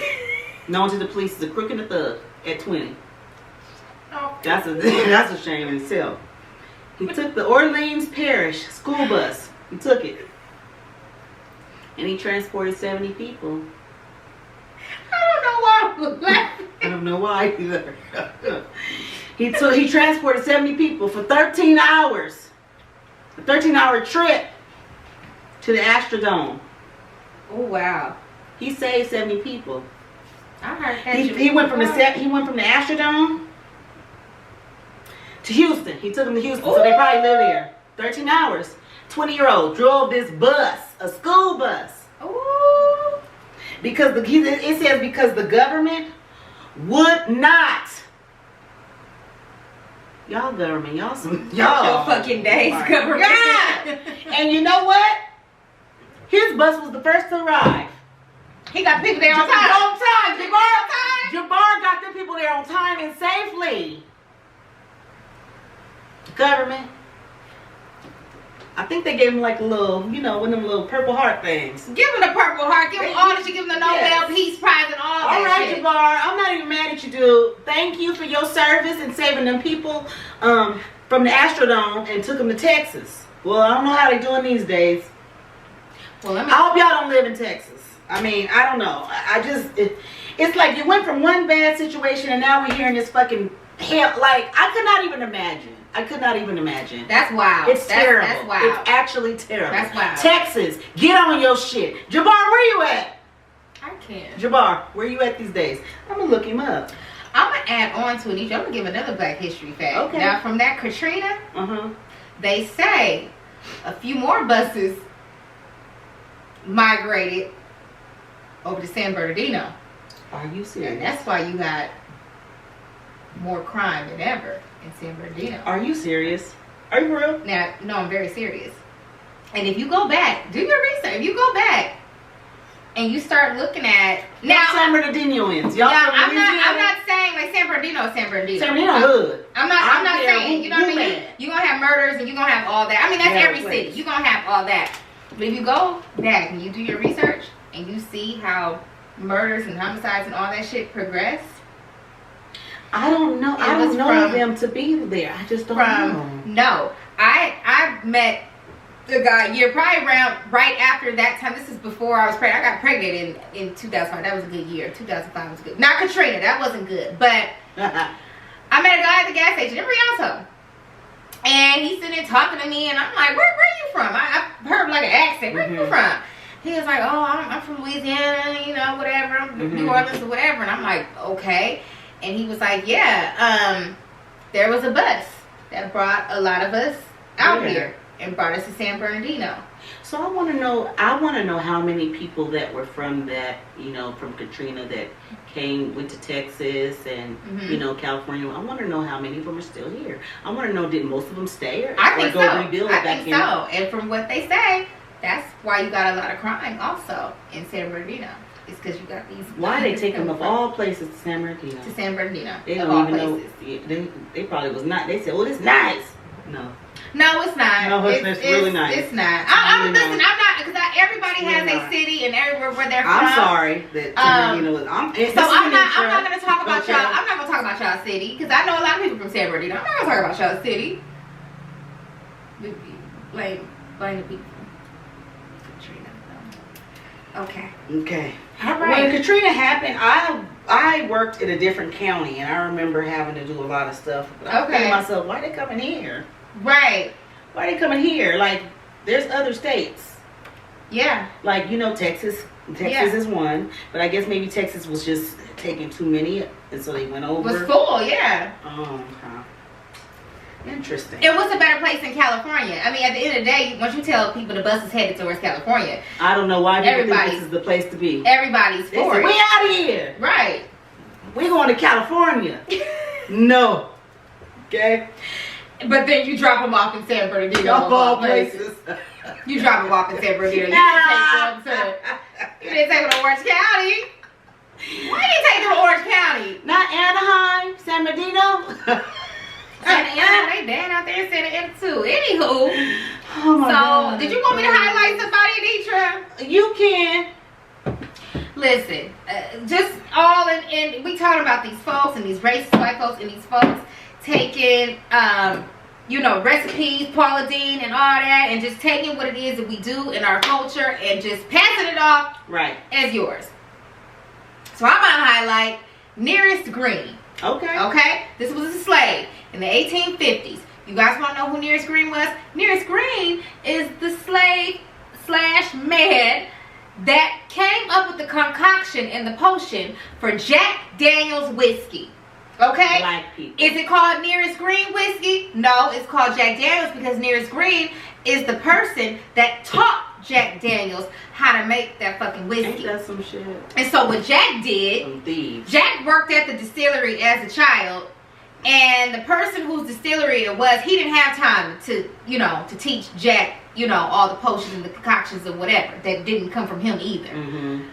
Known to the police as a crook and a thug at 20. Oh. That's a shame in itself. He took the Orleans Parish school bus. He took it. And he transported 70 people. I don't know why I was laughing. I don't know why either. He transported 70 people for 13 hours. A 13-hour trip to the Astrodome. Oh wow. He saved 70 people. I heard that. He went from the Astrodome to Houston. He took them to Houston, so they probably live there. 13 hours. 20-year-old drove this bus, a school bus. Ooh. Because it says because the government would not. Y'all government, y'all your fucking days, government. God. And you know what? His bus was the first to arrive. He got people there on time. Jabbar got them people there on time and safely. Government. I think they gave him like a little, one of them little Purple Heart things. Give him the Purple Heart. Give him all that. You give him the Nobel Peace Prize and all that. All right, shit. Jabbar. I'm not even mad at you, dude. Thank you for your service and saving them people from the Astrodome and took them to Texas. Well, I don't know how they're doing these days. Well, I hope y'all don't live in Texas. I mean, I don't know. It's like you went from one bad situation and now we're hearing this fucking hell. Like, I could not even imagine. That's wild. It's terrible. That's wild. It's actually terrible. That's wild. Texas, get on your shit. Jabbar, where you at? I can't. Jabbar, where you at these days? I'm going to look him up. I'm going to add on to it. I'm going to give another Black history fact. Okay. Now, from that Katrina, they say a few more buses migrated over to San Bernardino. Are you serious? And that's why you got more crime than ever in San Bernardino. Are you serious? Are you real? Now, no, I'm very serious. And if you go back, do your research. If you go back and you start looking at now San Bernardinoans, y'all. Yeah, I'm not saying like San Bernardino is San Bernardino. San Bernardino hood. I'm not saying, you know what I mean? You're gonna have murders and you're gonna have all that. I mean, that's every city. You're gonna have all that. But if you go back and you do your research and you see how murders and homicides and all that shit progressed, I don't know. I don't know them to be there. I just don't know. No, I met the guy probably around right after that time. This is before I was pregnant. I got pregnant in 2005. That was a good year. 2005 was good. Not Katrina. That wasn't good. But I met a guy at the gas station in Rialto. And he's sitting there talking to me, and I'm like, where are you from? I heard like an accent. Where are you from? He was like, oh, I'm from Louisiana, whatever, New Orleans or whatever. And I'm like, okay. And he was like, yeah, there was a bus that brought a lot of us out here and brought us to San Bernardino. So I want to know how many people that were from that, from Katrina that went to Texas and, California. I want to know how many of them are still here. I want to know, did most of them stay or go rebuild back in? I think so. And from what they say, that's why you got a lot of crime also in San Bernardino. It's because you got these. Why they take them of all places to San Bernardino? To San Bernardino. They don't even know. They probably was not. They said, "Oh, it's nice." No, it's not. No, it's really nice. It's not. I'm not, because everybody has a city and everywhere where they're from. I'm sorry that Bernardino was. I'm not going to talk about y'all. I'm not going to talk about y'all city because I know a lot of people from San Bernardino. I'm not going to talk about y'all city. Blame the people. Katrina. Okay. All right. When Katrina happened, I worked in a different county, and I remember having to do a lot of stuff. But I think to myself, why they coming here? Right. Why they coming here? Like, there's other states. Yeah. Like, Texas. Texas is one, but I guess maybe Texas was just taking too many, and so they went over. It was full, yeah. Oh, okay. Interesting. It was a better place than California. I mean, at the end of the day, once you tell people the bus is headed towards California, I don't know why people think this is the place to be. Everybody's for it. We out of here. Right. We going to California. No. Okay. But then you drop them off in San Bernardino. Of all places. You drop them off in San Bernardino. You didn't take them to Orange County. Why did you take them to Orange County? Not Anaheim, San Bernardino. Santa Ana, they down out there in Santa Ana too. Anywho, God. Did you want me to highlight somebody, Anitra? You can. Listen, just all in we talking about these folks and these racist white folks and these folks taking, recipes, Paula Deen and all that, and just taking what it is that we do in our culture and just passing it off as yours. So I'm gonna highlight Nearest Green. Okay. This was a slave in the 1850s. You guys want to know who Nearest Green was? Nearest Green is the slave / man that came up with the concoction and the potion for Jack Daniel's whiskey. Okay? Black people. Is it called Nearest Green whiskey? No, it's called Jack Daniel's because Nearest Green is the person that taught Jack Daniels how to make that fucking whiskey. Ain't that some shit? And so what Jack did, some thieves. Jack worked at the distillery as a child, and the person whose distillery it was, he didn't have time to teach Jack, all the potions and the concoctions and whatever that didn't come from him either. Mm-hmm.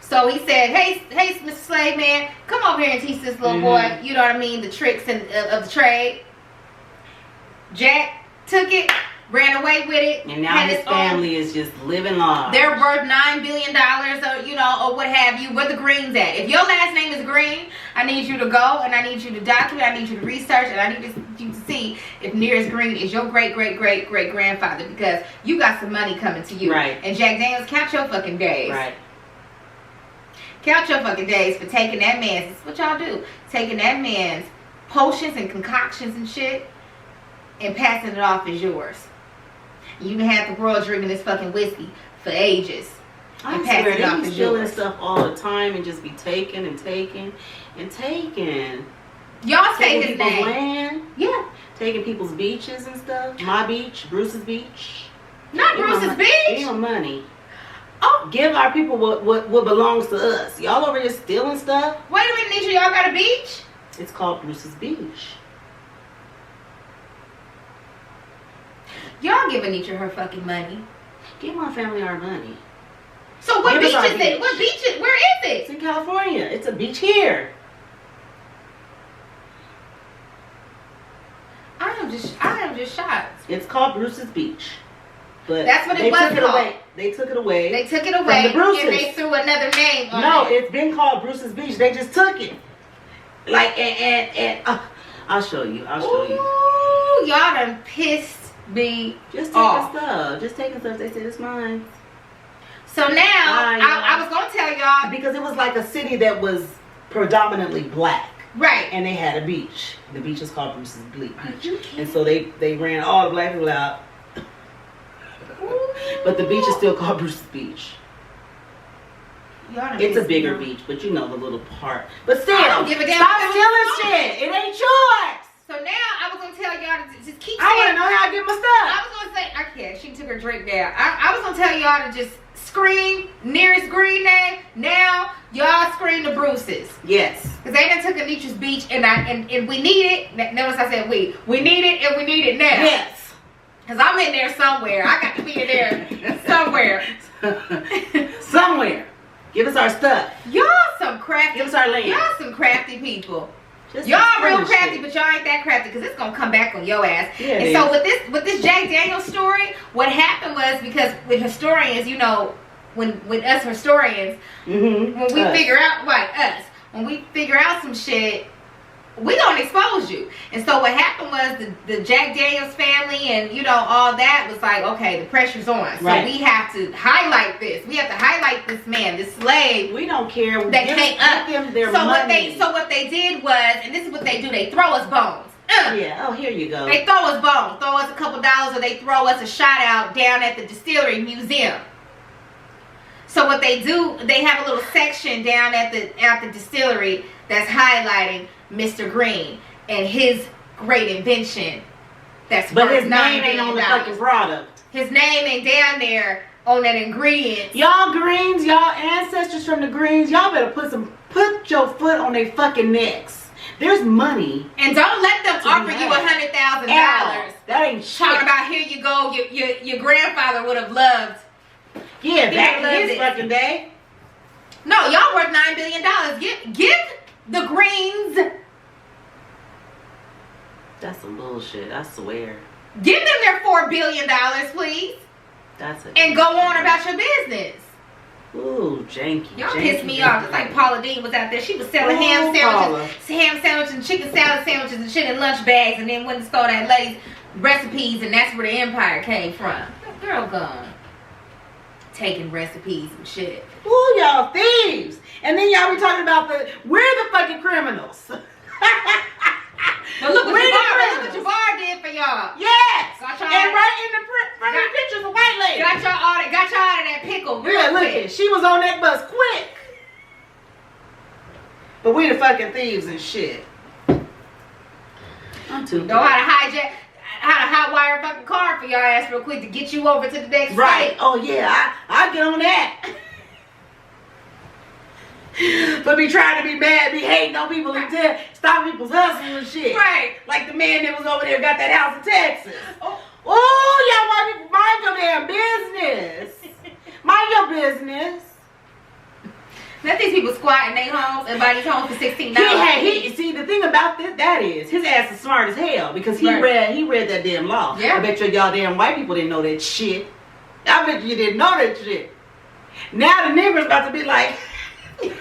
So he said, hey, Mr. Slave Man, come over here and teach this little boy, you know what I mean, the tricks of the trade. Jack took it, ran away with it, and now his family is just living large. They're worth $9 billion, or what have you. Where the Green's at? If your last name is Green, I need you to go and I need you to document. I need you to research, and I need you to see if Nearest Green is your great grandfather, because you got some money coming to you. Right. And Jack Daniels, count your fucking days. Right. Count your fucking days for taking that man's. This is what y'all do. Taking that man's potions and concoctions and shit and passing it off as yours. You can have the world drinking this fucking whiskey for ages. I swear, they be stealing stuff all the time and just be taking and taking and taking. Y'all say his people's name. Land. Yeah. Taking people's beaches and stuff. My beach, Bruce's beach. Not Bruce's beach. Give him money. Oh. Give our people what belongs to us. Y'all over here stealing stuff. Wait a minute, Nisha, y'all got a beach? It's called Bruce's Beach. Y'all giving Nisha her fucking money. Give my family our money. So what beach is it? What beach is? Where is it? It's in California. It's a beach here. I am just shocked. It's called Bruce's Beach. But that's what it was called. They took it away. They took it away. From the Bruces. And they threw another name on it. No, it's been called Bruce's Beach. They just took it. Like and I'll show you. Ooh, y'all done pissed me just off. Taking stuff. They said it's mine. So now I was gonna tell y'all, because it was like a city that was predominantly black. Right. And they had a beach. The beach is called Bruce's Beach. And so they ran all the black people out. But the beach is still called Bruce's Beach. It's a bigger beach, but the little part. But still, I don't give a damn. Stop stealing shit. It ain't yours. So now I was gonna tell y'all to just keep. I want to know how I get my stuff. I was gonna say Yeah, she took her drink down. I was gonna tell y'all to just scream nearest green name. Now y'all scream the Bruces. Yes. Because they done took Anitra's beach and we need it. Notice I said we need it and we need it now. Yes. Because I'm in there somewhere. I got to be in there somewhere. Somewhere. Give us our stuff. Y'all some crafty. Give us our land. Y'all some crafty people. Just y'all real crafty, but y'all ain't that crafty because it's gonna come back on your ass. Yeah, and so with this Jack Daniels story, what happened was because with historians, you know, with us historians, when we figure out when we figure out some shit, we gonna expose you. And so what happened was the Jack Daniels family and you know all that was like, okay, the pressure's on. So we have to highlight this. We have to highlight this man, this slave. We don't care. That came up. Give them their money. What they did was, and this is what they do, they throw us bones. Yeah, oh here you go. They throw us bones, throw us a couple dollars, or they throw us a shout out down at the distillery museum. So what they do, they have a little section down at the distillery that's highlighting Mr. Green and his great invention. That's but his name ain't on the fucking product. His name ain't down there on that ingredient. Y'all Greens, y'all ancestors from the Greens, y'all better put your foot on their fucking necks. There's money. And don't let them offer you $100,000. That ain't shit. Talking about here you go, your grandfather would have loved. Yeah, back in his fucking day. No, y'all worth $9 billion. Give the Greens. That's some bullshit, I swear. Give them their $4 billion, please. That's it. And go on about your business. Ooh, janky. Y'all pissed me off. It's like Paula Dean was out there. She was selling ham sandwiches and chicken salad sandwiches and shit in lunch bags, and then went and stole that lady's recipes, and that's where the empire came from. Girl gone. Taking recipes and shit. Ooh, y'all thieves. And then y'all be talking about we're the fucking criminals. But look what Jabbar did for y'all. Yes. Got y'all and right in the front of the picture's a white lady. Got y'all out of that pickle real yeah, look quick. at she was on that bus quick. But we the fucking thieves and shit. I'm too know how to hot wire a fucking car for y'all ass real quick to get you over to the next right. state. Oh yeah, I get on that. But be trying to be mad, be hating on people and stop people's hustling and shit. Right. Like the man that was over there got that house in Texas. Oh, y'all white people, mind your damn business. Mind your business. Let these people squat in their homes and buy these homes for $16. See, the thing about that is his ass is smart as hell because he read that damn law. Yeah. I bet you y'all damn white people didn't know that shit. I bet you didn't know that shit. Now the niggas about to be like, girl,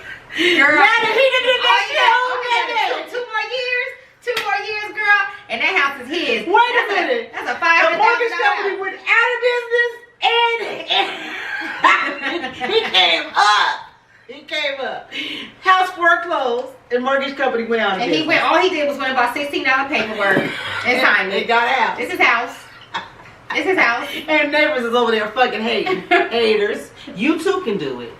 now that he done did that shit, two more years, girl, and that house is his. Wait a minute. That's a $500,000. The mortgage company went out of business and he came up. He came up. House foreclosed and mortgage company went out of business. And all he did was went about $16 paperwork and signed it. It got out. This is house. This is house. And neighbors is over there fucking hating. Haters. You too can do it.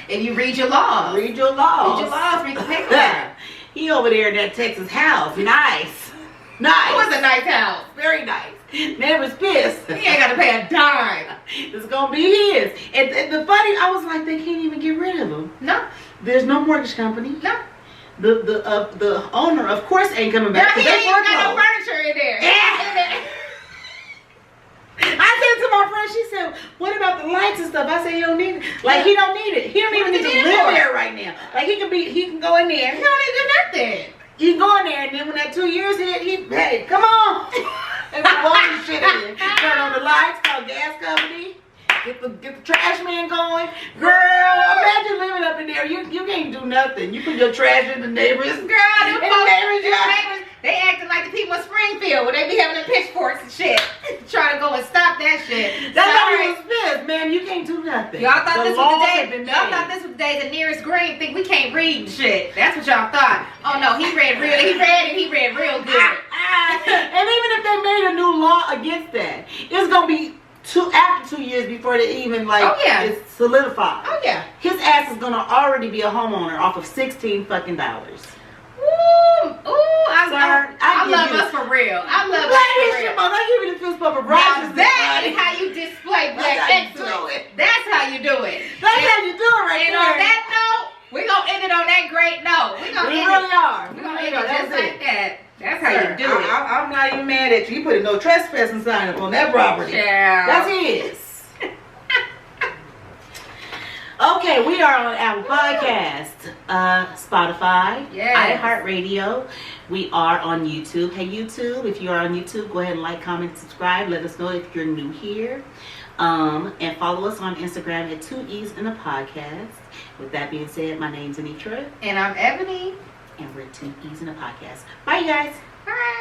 If you read your laws. Read your laws. Read your laws, read the paperwork. He over there in that Texas house. Nice. Nice. It was a nice house. Very nice. Neighbors pissed. He ain't got to pay a dime. It's going to be his. And the funny, I was like, they can't even get rid of him. No. There's no mortgage company. No. The owner, of course, ain't coming back. He ain't even got no furniture in there. Yeah. I said to my friend, she said, what about the lights and stuff? I said, he don't need it. Like, he don't need it. He don't even need to live there right now. Like, he can go in there. He don't need to do nothing. He can go in there, and then when that 2 years hit, hey, come on. And we blow this shit in. Turn on the lights, call gas company. Get the trash man going. Girl, imagine living up in there. You can't do nothing. You put your trash in the neighbors. Girl, them neighbors, they acting like the people in Springfield where they be having the pitchforks and shit. Trying to go and stop that shit. That's how he was pissed, man. You can't do nothing. Y'all thought this was the day the nearest green think we can't read and shit. That's what y'all thought. Oh no, he read real good. And even if they made a new law against that, it's gonna be after 2 years before they even it's solidified. Oh yeah. His ass is gonna already be a homeowner off of $16 fucking dollars. Ooh, I love us for real. I love us for real. I give you the fist bump of righteousness. That gonna we really are. We're gonna end it just like that. That's how you do it. I'm not even mad at you. You put a no trespassing sign up on that property. Yeah. That's his. Okay, we are on Apple Podcast, Spotify, iHeartRadio. We are on YouTube. Hey, YouTube, if you are on YouTube, go ahead and like, comment, subscribe. Let us know if you're new here. And follow us on Instagram at 2 E's in a Podcast. With that being said, my name's Anitra. And I'm Ebony. And we're 2 E's in a Podcast. Bye, you guys. Bye.